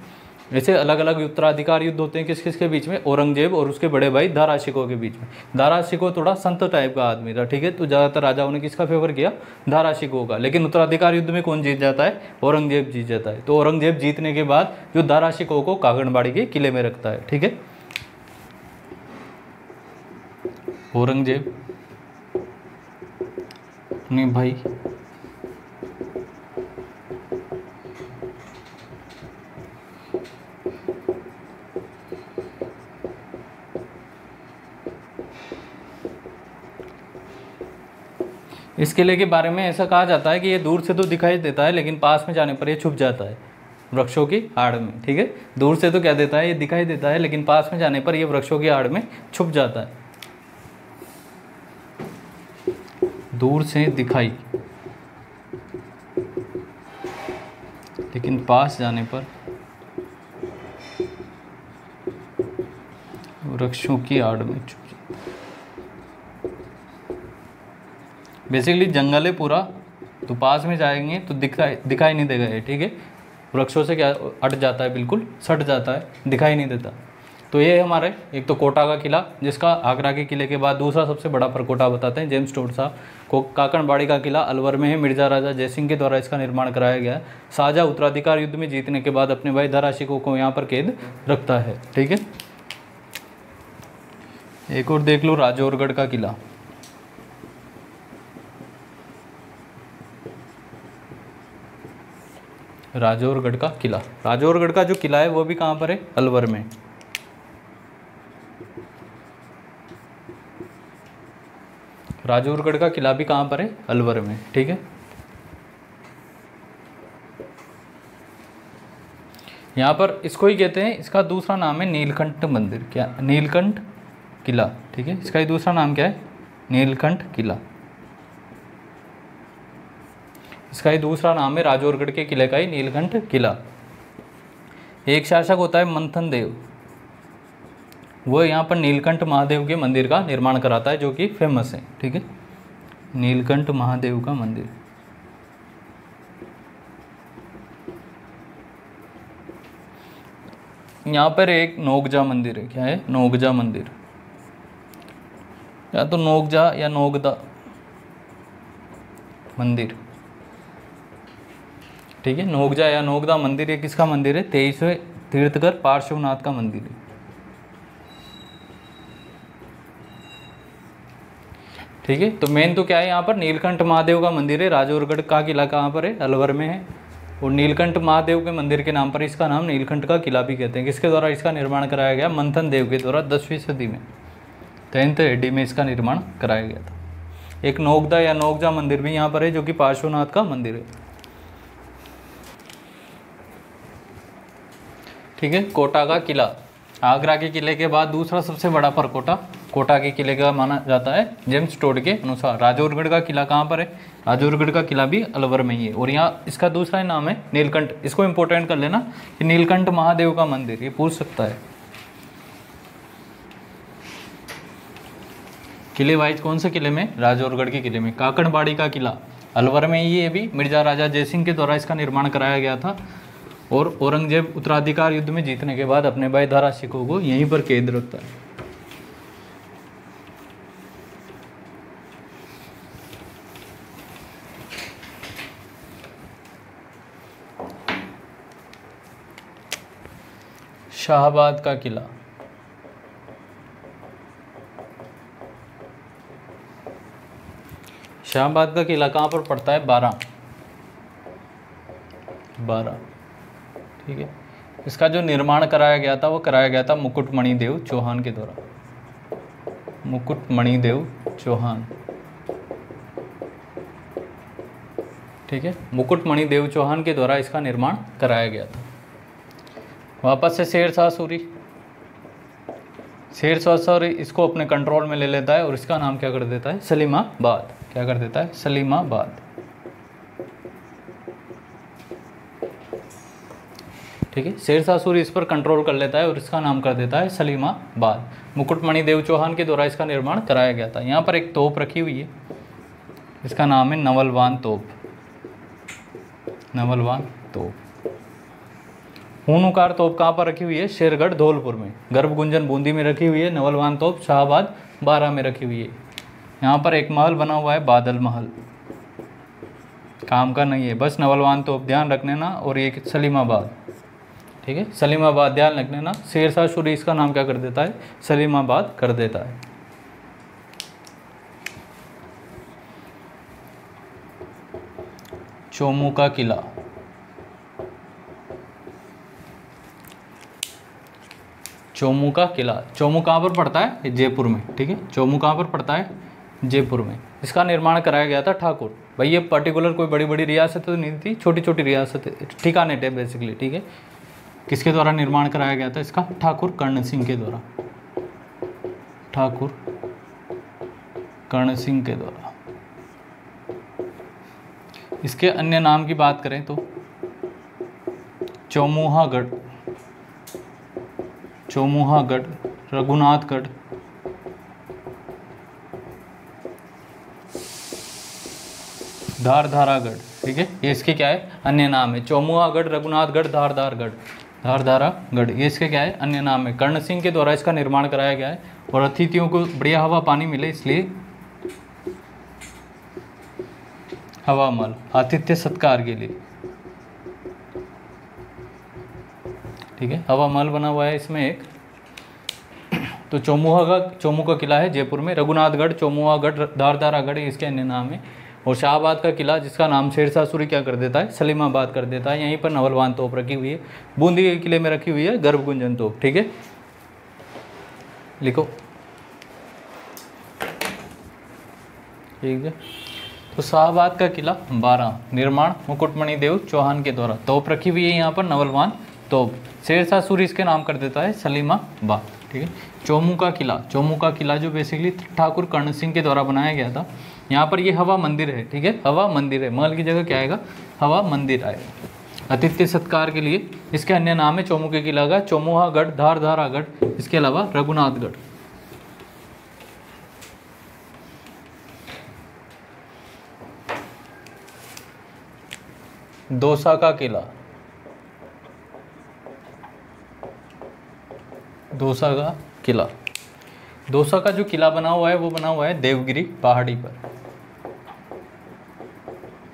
ऐसे अलग अलग उत्तराधिकार युद्ध होते हैं किस किस के बीच में? औरंगजेब और उसके बड़े भाई दारा शिकोह के बीच में। दारा शिकोह थोड़ा संत टाइप का आदमी था। ठीक है, तो ज़्यादातर राजाओं ने किसका फेवर किया? दारा शिकोह का। लेकिन उत्तराधिकार युद्ध में कौन जीत जाता है? औरंगजेब जीत जाता है। तो औरंगजेब जीतने के बाद जो दारा शिकोह को काकणबाड़ी के किले में रखता है। ठीक है, औरंगजेब अपने भाई इस किले के बारे में ऐसा कहा जाता है कि ये दूर से तो दिखाई देता है लेकिन पास में जाने पर ये छुप जाता है वृक्षों की आड़ में। ठीक है, दूर से तो क्या देता है? ये दिखाई देता है, लेकिन पास में जाने पर ये वृक्षों की आड़ में छुप जाता है। दूर से दिखाई, लेकिन पास जाने पर वृक्षों की आड़ में छुप। बेसिकली जंगल है पूरा, तो पास में जाएंगे तो दिखाई नहीं देगा ये। ठीक है, वृक्षों से क्या अट जाता है, बिल्कुल सट जाता है, दिखाई नहीं देता। तो ये हमारे एक तो कोटा का किला, जिसका आगरा के किले के बाद दूसरा सबसे बड़ा परकोटा बताते हैं जेम्स टोड साहब को। काकणबाड़ी का किला अलवर में है, मिर्जा राजा जयसिंह के द्वारा इसका निर्माण कराया गया है। शाहजहाँ उत्तराधिकार युद्ध में जीतने के बाद अपने भाई दारा शिकोह को यहाँ पर कैद रखता है। ठीक है, एक और देख लो, राजौरगढ़ का किला। राजौरगढ़ का किला, राजौरगढ़ का जो किला है वो भी कहाँ पर है? अलवर में। राजौरगढ़ का किला भी कहाँ पर है? अलवर में। ठीक है, यहाँ पर इसको ही कहते हैं, इसका दूसरा नाम है नीलकंठ मंदिर। क्या? नीलकंठ किला। ठीक है, इसका ही दूसरा नाम क्या है? नीलकंठ किला। इसका ही दूसरा नाम है राजौरगढ़ के किले का ही नीलकंठ किला। एक शासक होता है मंथन देव, वो यहाँ पर नीलकंठ महादेव के मंदिर का निर्माण कराता है, जो कि फेमस है। ठीक है, नीलकंठ महादेव का मंदिर। यहाँ पर एक नोगजा मंदिर है। क्या है? नोगजा मंदिर, या तो नोगजा या नोगदा, मंदिर, ठीक है। नोगजा या नोगदा मंदिर ये किसका मंदिर है? 23वें तीर्थकर पार्श्वनाथ का मंदिर है, ठीक है। तो मेन तो क्या है यहाँ पर, नीलकंठ महादेव का मंदिर है। राजौरगढ़ का किला कहाँ पर है? अलवर में है। और नीलकंठ महादेव के मंदिर के नाम पर इसका नाम नीलकंठ का किला भी कहते हैं। किसके द्वारा इसका निर्माण कराया गया? मंथन देव के द्वारा 10वीं सदी में, 10th AD में इसका निर्माण कराया गया था। एक नोगदा या नोगजा मंदिर भी यहाँ पर है जो कि पार्श्वनाथ का मंदिर है, ठीक है। कोटा का किला, आगरा के किले के बाद दूसरा सबसे बड़ा परकोटा कोटा के किले का माना जाता है जेम्स टोड के अनुसार। राजौरगढ़ का किला कहाँ पर है? राजौरगढ़ का किला भी अलवर में ही है। और यहाँ इसका दूसरा ही नाम है नीलकंठ। इसको इंपॉर्टेंट कर लेना कि नीलकंठ महादेव का मंदिर, ये पूछ सकता है। किले वाइज कौन से किले में? राजौरगढ़ के किले में। काकड़बाड़ी का किला अलवर में ही है भी, मिर्जा राजा जयसिंह के द्वारा इसका निर्माण कराया गया था। और औरंगजेब उत्तराधिकार युद्ध में जीतने के बाद अपने भाई दारा शिकोह को यहीं पर कैद रखता है। शाहबाद का किला, शाहबाद का किला कहाँ पर पड़ता है? 12, ठीक है। इसका जो निर्माण कराया गया था वो कराया गया था मुकुटमणि देव चौहान के द्वारा। मुकुटमणि देव चौहान, ठीक है। मुकुटमणि देव चौहान के द्वारा इसका निर्माण कराया गया था। वापस से शेरशाह सूरी, शेरशाह सूरी इसको अपने कंट्रोल में ले लेता है और इसका नाम क्या कर देता है? सलीमाबाद। क्या कर देता है? सलीमाबाद, ठीक है। शेरशाह सूरी इस पर कंट्रोल कर लेता है और इसका नाम कर देता है सलीमाबाद। मुकुटमणि देव चौहान के द्वारा इसका निर्माण कराया गया था। यहाँ पर एक तोप रखी हुई है, इसका नाम है नवलवान तोप, नवलवान तोप। हूनुकार तोप कहाँ पर रखी हुई है? शेरगढ़ धौलपुर में। गर्भगुंजन बूंदी में रखी हुई है। नवलवान तोप शाहबाद 12 में रखी हुई है। यहाँ पर एक महल बना हुआ है, बादल महल, काम का नहीं है, बस नवलवान तोप ध्यान रखने ना। और ये सलीमाबाद, ठीक है, सलीमाबाद ध्यान रखने ना। शेरशाह सूरी इसका नाम क्या कर देता है? सलीमाबाद कर देता है। चोमू का किला, चोमू का किला, चोमू कहाँ पर पड़ता है? जयपुर में, ठीक है। चोमू कहाँ पर पड़ता है? जयपुर में। इसका निर्माण कराया गया था ठाकुर। भाई ये पर्टिकुलर कोई बड़ी बड़ी रियासत तो नहीं थी, छोटी छोटी रियासत ठिकाने थे बेसिकली, ठीक है। किसके द्वारा निर्माण कराया गया था इसका? ठाकुर कर्ण सिंह के द्वारा, ठाकुर कर्ण सिंह के द्वारा। इसके अन्य नाम की बात करें तो चौमुहागढ़, चौमुहागढ़, रघुनाथगढ़, धारधारागढ़, ठीक है। ये इसके क्या है? अन्य नाम है। चौमुहागढ़, रघुनाथगढ़, धारधारगढ़, धारधारागढ़, ये इसके क्या है? अन्य नाम है। कर्ण सिंह के द्वारा इसका निर्माण कराया गया है। और अतिथियों को बढ़िया हवा पानी मिले इसलिए हवा महल, आतिथ्य सत्कार के लिए, ठीक है। हवा महल बना हुआ है इसमें एक। तो चोमू का किला है जयपुर में। रघुनाथगढ़, चौमुहागढ़, धारधारागढ़ इसके अन्य नाम है। और शाहबाद का किला जिसका नाम शेरशाह सूरी क्या कर देता है? सलीमाबाद कर देता है। यहीं पर नवलवान तोप रखी हुई है। बूंदी के किले में रखी हुई है गर्भगुंजन तोप, ठीक है। लिखो, ठीक है। तो शाहबाद का किला 12, निर्माण मुकुटमणि देव चौहान के द्वारा। तोप रखी हुई है यहाँ पर नवलवान तोप। शेरशाह सूरी इसके नाम कर देता है सलीमाबाद, ठीक है। चोमू का किला, चोमू का किला जो बेसिकली ठाकुर कर्ण सिंह के द्वारा बनाया गया था। यहाँ पर ये हवा मंदिर है, ठीक है। हवा मंदिर है, महल की जगह क्या आएगा? हवा मंदिर आएगा। आतिथ्य सत्कार के लिए इसके अन्य नाम है चोमू के किला का चौमुहागढ़, धारधारागढ़, इसके अलावा रघुनाथगढ़। दौसा का किला, दौसा का किला, दौसा का जो किला बना हुआ है वो बना हुआ है देवगिरी पहाड़ी पर,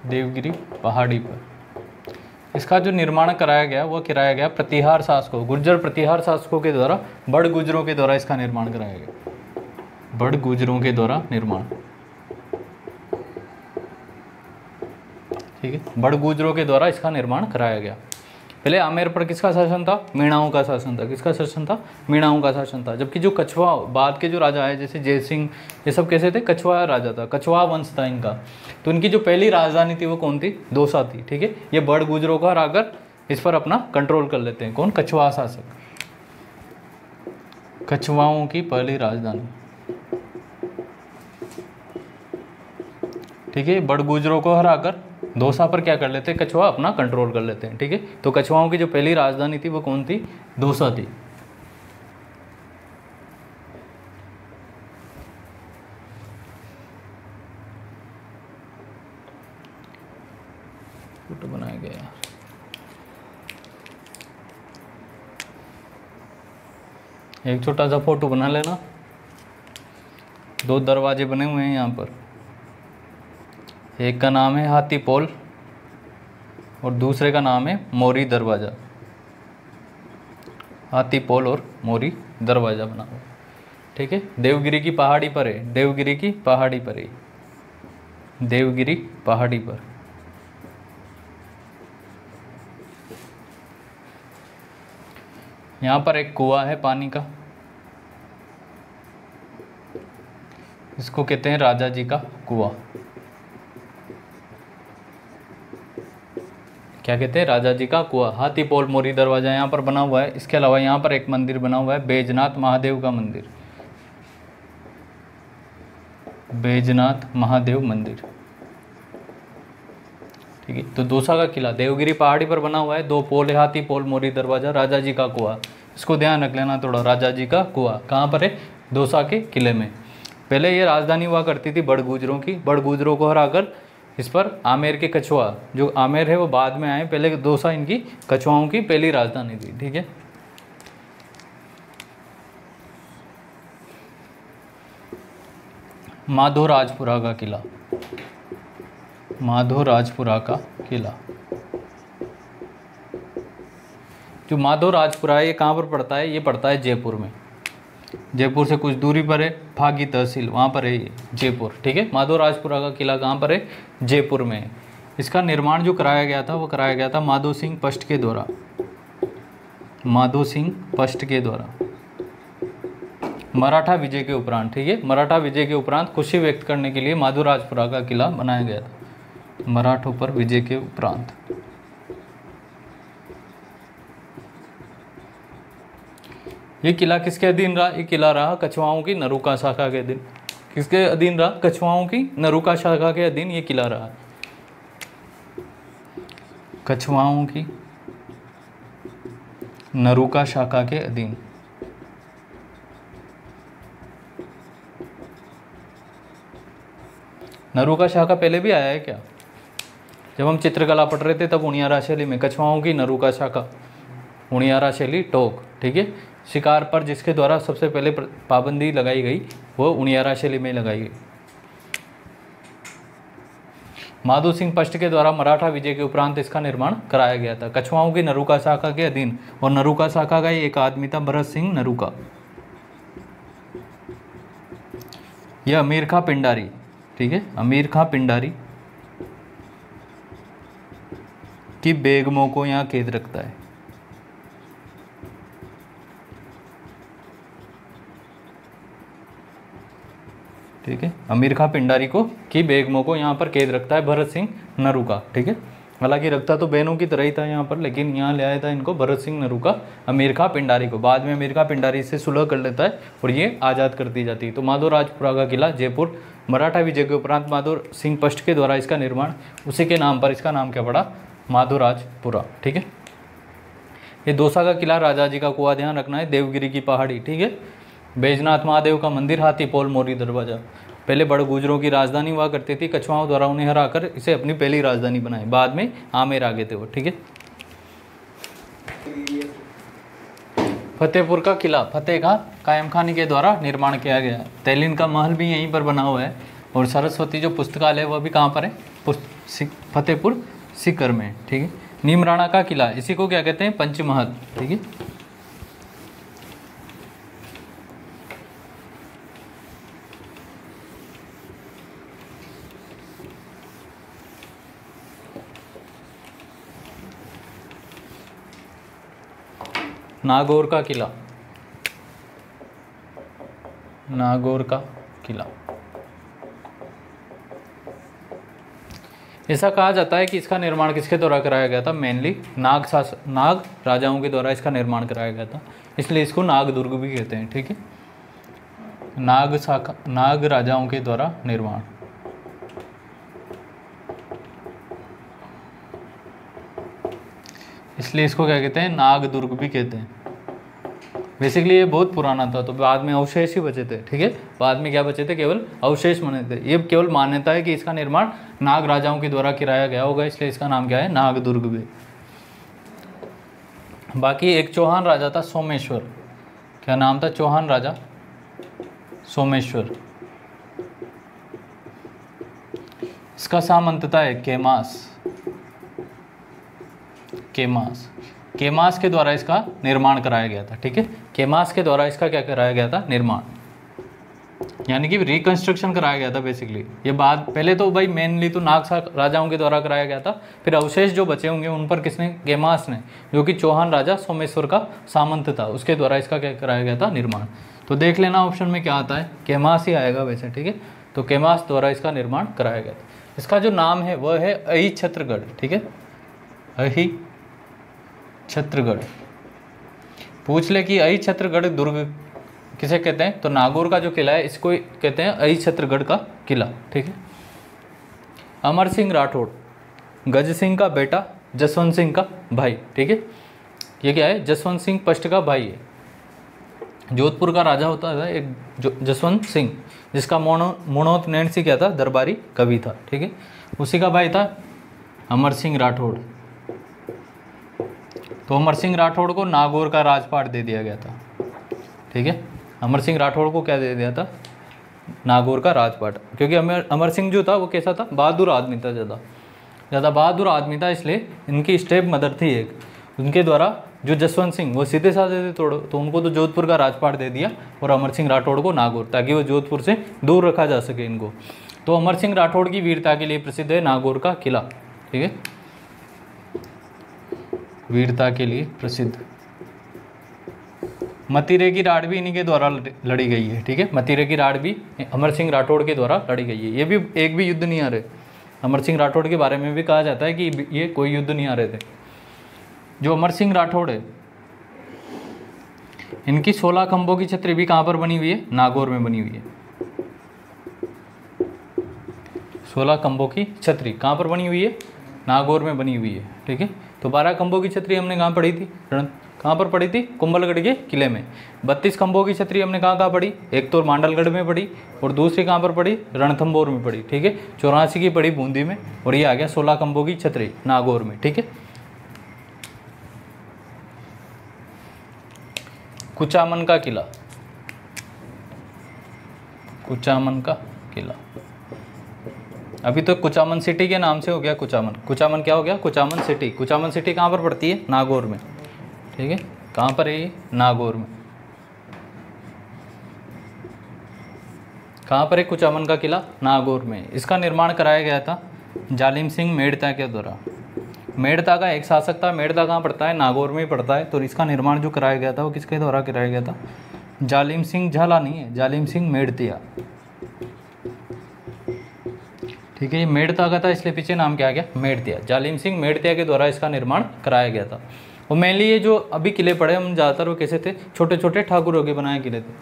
देवगिरी पहाड़ी पर। इसका जो निर्माण कराया गया वो कराया गया प्रतिहार शासकों, गुर्जर प्रतिहार शासकों के द्वारा, बड़ गुजरों के द्वारा इसका निर्माण कराया गया, बड़ गुजरों के द्वारा निर्माण, ठीक है, बड़ गुजरों के द्वारा इसका निर्माण कराया गया। पहले आमेर पर किसका शासन था? मीणाओं का शासन था। किसका शासन था? मीणाओं का शासन था। जबकि जो कछवा बाद के जो राजा है जैसे जय सिंह, ये सब कैसे थे? कछवा राजा था, कछवा वंश था इनका। तो इनकी जो पहली राजधानी थी वो कौन थी? दौसा थी, ठीक है। ये बड़ गुजरों का हराकर इस पर अपना कंट्रोल कर लेते हैं। कौन? कछवा शासक, कछवाओं की पहली राजधानी, ठीक है। बड़ गुजरों को हराकर दौसा पर क्या कर लेते हैं? कछवा अपना कंट्रोल कर लेते हैं, ठीक है। तो कछवाओं की जो पहली राजधानी थी वो कौन थी? दौसा थी। फोटो बनाया गया, एक छोटा सा फोटो बना लेना। दो दरवाजे बने हुए हैं यहाँ पर, एक का नाम है हाथी पोल और दूसरे का नाम है मोरी दरवाज़ा। हाथी पोल और मोरी दरवाज़ा बना हुआ, ठीक है। देवगिरी की पहाड़ी पर है, देवगिरी की पहाड़ी पर है, देवगिरी पहाड़ी पर। यहाँ पर एक कुआं है पानी का, इसको कहते हैं राजा जी का कुआं। क्या कहते हैं? राजा जी का कुआं। हाथी पोल मोरी दरवाजा यहाँ पर बना हुआ है। इसके अलावा यहाँ पर एक मंदिर बना हुआ है, बैजनाथ महादेव का मंदिर, बैजनाथ महादेव मंदिर, ठीक है। तो दौसा का किला देवगिरी पहाड़ी पर बना हुआ है, दो पोल है, हाथी पोल मोरी दरवाजा, राजा जी का कुआं। इसको ध्यान रख लेना थोड़ा, राजा जी का कुआं कहाँ पर है? दौसा के किले में। पहले ये राजधानी हुआ करती थी बड़ गुजरों की, बड़ गुजरों को हराकर इस पर आमेर के कछवा, जो आमेर है वो बाद में आए, पहले दौसा इनकी कछवाओं की पहली राजधानी थी, ठीक है। माधोराजपुरा का किला, माधोराजपुरा का किला। जो माधोराजपुरा है ये कहाँ पर पड़ता है? ये पड़ता है जयपुर में, जयपुर से कुछ दूरी पर है, फागी तहसील, वहाँ पर है ये जयपुर, ठीक है। माधोराजपुरा का किला कहाँ पर है? जयपुर में है। इसका निर्माण जो कराया गया था वो कराया गया था माधो सिंह पष्ट के द्वारा, माधो सिंह पष्ट के द्वारा, मराठा विजय के उपरांत, ठीक है। मराठा विजय के उपरांत खुशी व्यक्त करने के लिए माधोराजपुरा का किला बनाया गया था, मराठों पर विजय के उपरांत। ये किला किसके अधीन रहा? ये किला रहा कछवाओं की नरूका शाखा के अधीन। किसके अधीन रहा? कछवाओं की नरूका शाखा के अधीन ये किला रहा, कछवाओं की नरूका शाखा के अधीन। नरूका शाखा पहले भी आया है क्या? जब हम चित्रकला पढ़ रहे थे तब उनियारा शैली में कछवाओं की नरूका शाखा, उनियारा शैली टोक, ठीक है। शिकार पर जिसके द्वारा सबसे पहले पाबंदी लगाई गई वो उनियारा शैली में लगाई गई। माधो सिंह पष्ट के द्वारा मराठा विजय के उपरांत इसका निर्माण कराया गया था, कछवाओं की नरूका शाखा के अधीन। और नरूका शाखा का एक आदमी था भरत सिंह नरूका। यह अमीर खां पिंडारी, ठीक है, अमीर खां पिंडारी की बेगमों को यहाँ कैद रखता है। ठीक है, अमीर खां पिंडारी को की बेगमों को यहाँ पर कैद रखता है भरत सिंह नरूका, ठीक है। हालांकि रखता तो बहनों की तरह ही था यहाँ पर, लेकिन यहाँ ले आया था इनको भरत सिंह नरूका अमीर खां पिंडारी को। बाद में अमीर खां पिंडारी से सुलह कर लेता है और ये आज़ाद कर दी जाती है। तो माधोराजपुरा का किला जयपुर, मराठा विजय के उपरांत माधो सिंह पष्ट के द्वारा इसका निर्माण, उसी के नाम पर इसका नाम क्या पड़ा? माधोराजपुरा, ठीक है। ये दौसा का किला, राजा जी का कुआं ध्यान रखना है, देवगिरी की पहाड़ी, ठीक है, बैजनाथ महादेव का मंदिर, हाथी पोल मोरी दरवाजा। पहले बड़ गुजरों की राजधानी हुआ करती थी, कछवाओं द्वारा उन्हें हराकर इसे अपनी पहली राजधानी बनाई, बाद में आमेर आ गए थे वो, ठीक है। फतेहपुर का किला, फतेह खां कायम खानी के द्वारा निर्माण किया गया। तैलीन का महल भी यहीं पर बना हुआ है और सरस्वती जो पुस्तकालय वह भी कहाँ पर है? फतेहपुर सीकर में, ठीक है। नीमराणा का किला, इसी को क्या कहते हैं, पंचमहल, ठीक है। नागौर का किला, नागौर का किला, ऐसा कहा जाता है कि इसका निर्माण किसके द्वारा कराया गया था, मेनली नाग राजाओं के द्वारा इसका निर्माण कराया गया था, इसलिए इसको नाग दुर्ग भी कहते हैं, ठीक है। नाग राजाओं के द्वारा निर्माण, इसलिए इसको क्या कहते हैं, नाग दुर्ग भी कहते हैं। बेसिकली ये बहुत पुराना था, तो बाद में अवशेष ही बचे थे, ठीक है। बाद में क्या बचे थे, केवल अवशेष बने थे। ये केवल मान्यता है कि इसका निर्माण नाग राजाओं के द्वारा कराया गया होगा, इसलिए इसका नाम क्या है, नाग दुर्ग भी। बाकी एक चौहान राजा था सोमेश्वर, क्या नाम था, चौहान राजा सोमेश्वर। इसका सामंतता है केमास, केमास के द्वारा इसका निर्माण कराया गया था, ठीक है। केमास के द्वारा इसका क्या कराया गया था, निर्माण, यानी कि रिकंस्ट्रक्शन कराया गया था बेसिकली। ये बात पहले तो भाई मेनली तो नाग राजाओं के द्वारा कराया गया था, फिर अवशेष जो बचे होंगे उन पर किसने, केमास ने, जो कि चौहान राजा सोमेश्वर का सामंत था, उसके द्वारा इसका क्या कराया गया था, निर्माण। तो देख लेना ऑप्शन में क्या आता है, केमास ही आएगा वैसे, ठीक है। तो केमास द्वारा इसका निर्माण कराया गया था। इसका जो नाम है वह है अहि छत्रगढ़, ठीक है। अहि छत्रगढ़, पूछ ले कि अहि छत्रगढ़ दुर्ग किसे कहते हैं, तो नागौर का जो किला है इसको कहते हैं अहि छत्रगढ़ का किला, ठीक है। अमर सिंह राठौड़, गज सिंह का बेटा, जसवंत सिंह का भाई, ठीक है। ये क्या है, जसवंत सिंह पष्ट का भाई है। जोधपुर का राजा होता था एक जसवंत सिंह, जिसका मुणोत नैणसी क्या था, दरबारी कवि था, ठीक है। उसी का भाई था अमर सिंह राठौड़। तो अमर सिंह राठौड़ को नागौर का राजपाट दे दिया गया था, ठीक है। अमर सिंह राठौड़ को क्या दे दिया था, नागौर का राजपाट, क्योंकि अमर सिंह जो था वो कैसा था, बहादुर आदमी था, ज़्यादा बहादुर आदमी था, इसलिए इनकी स्टेप मदर थी एक, उनके द्वारा जो जसवंत सिंह वो सीधे साधे थे थोड़े, तो उनको तो जोधपुर का राजपाट दे दिया और अमर सिंह राठौड़ को नागौर, ताकि वो जोधपुर से दूर रखा जा सके इनको। तो अमर सिंह राठौड़ की वीरता के लिए प्रसिद्ध है नागौर का किला, ठीक है, वीरता के लिए प्रसिद्ध। मतीरे की राड़ भी इन्हीं के द्वारा लड़ी गई है, ठीक है। मतीरे की राड़ भी अमर सिंह राठौड़ के द्वारा लड़ी गई है। ये भी एक भी युद्ध नहीं आ रहे, अमर सिंह राठौड़ के बारे में भी कहा जाता है कि ये कोई युद्ध नहीं आ रहे थे। जो अमर सिंह राठौड़ है, इनकी 16 खंभों की छतरी भी कहाँ पर बनी हुई है, नागौर में बनी हुई है। 16 खंभों की छतरी कहाँ पर बनी हुई है, नागौर में बनी हुई है, ठीक है। तो 12 खंभों की छतरी हमने कहाँ पढ़ी थी, कहाँ पर पढ़ी थी, कुंभलगढ़ के किले में। 32 खंभों की छतरी हमने कहाँ पढ़ी, एक तो मांडलगढ़ में पढ़ी और दूसरी कहाँ पर पढ़ी, रणथंभौर में पढ़ी, ठीक है। 84 की पढ़ी बूंदी में, और ये आ गया 16 खंभों की छतरी नागौर में, ठीक है। कुचामन का किला, कुचामन का किला, अभी तो कुचामन सिटी के नाम से हो गया कुचामन। कुचामन क्या हो गया, कुचामन सिटी। कुचामन सिटी कहाँ पर पड़ती है, नागौर में, ठीक है। कहाँ पर है ये, नागौर में। कहाँ पर है कुचामन का किला, नागौर में। इसका निर्माण कराया गया था जालिम सिंह मेड़ता के द्वारा। मेड़ता का एक शासक था, मेड़ता कहाँ पड़ता है, नागौर में ही पड़ता है। तो इसका निर्माण जो कराया गया था वो किसके द्वारा कराया गया था, जालिम सिंह झाला नहीं है, जालिम सिंह मेड़तिया, ठीक है। ये मेड़ता का था, इसलिए पीछे नाम क्या आ गया, मेड़तिया। जालिम सिंह मेड़तिया के द्वारा इसका निर्माण कराया गया था। और मेनली ये जो अभी किले पड़े हम ज़्यादातर वो कैसे थे, छोटे छोटे ठाकुरों के बनाए किले थे।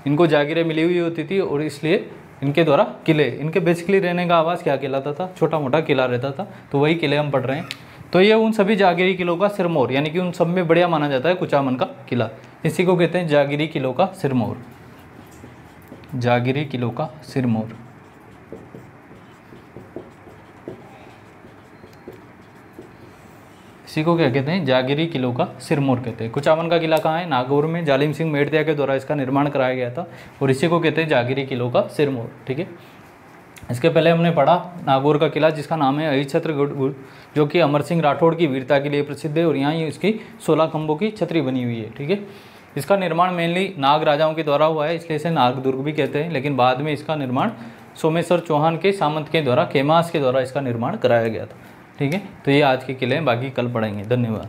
इनको जागीरें मिली हुई होती थी और इसलिए इनके द्वारा किले, इनके बेसिकली रहने का आवास क्या कहलाता था, छोटा मोटा किला रहता था। तो वही किले हम पढ़ रहे हैं। तो ये उन सभी जागीरी किलों का सिरमौर, यानी कि उन सब में बढ़िया माना जाता है कुचामन का किला। इसी को कहते हैं जागीरी किलों का सिरमौर, जागीरी किलों का सिरमौर। इसी को क्या कहते हैं, जागीरी किलों का सिरमौर कहते हैं। कुचामन का किला कहाँ है, नागौर में। जालिम सिंह मेड़तिया के द्वारा इसका निर्माण कराया गया था और इसी को कहते हैं जागीरी किलों का सिरमौर, ठीक है। इसके पहले हमने पढ़ा नागौर का किला जिसका नाम है अहिछत्रगढ़, जो कि अमर सिंह राठौड़ की वीरता के लिए प्रसिद्ध है और यहाँ ही इसकी 16 खंभों की छतरी बनी हुई है। ठीक है, इसका निर्माण मेनली नाग राजाओं के द्वारा हुआ है, इसलिए इसे नागदुर्ग भी कहते हैं। लेकिन बाद में इसका निर्माण सोमेश्वर चौहान के सामंत के द्वारा, खेमास के द्वारा इसका निर्माण कराया गया था। ठीक है, तो ये आज के किले हैं, बाकी कल पढ़ेंगे। धन्यवाद।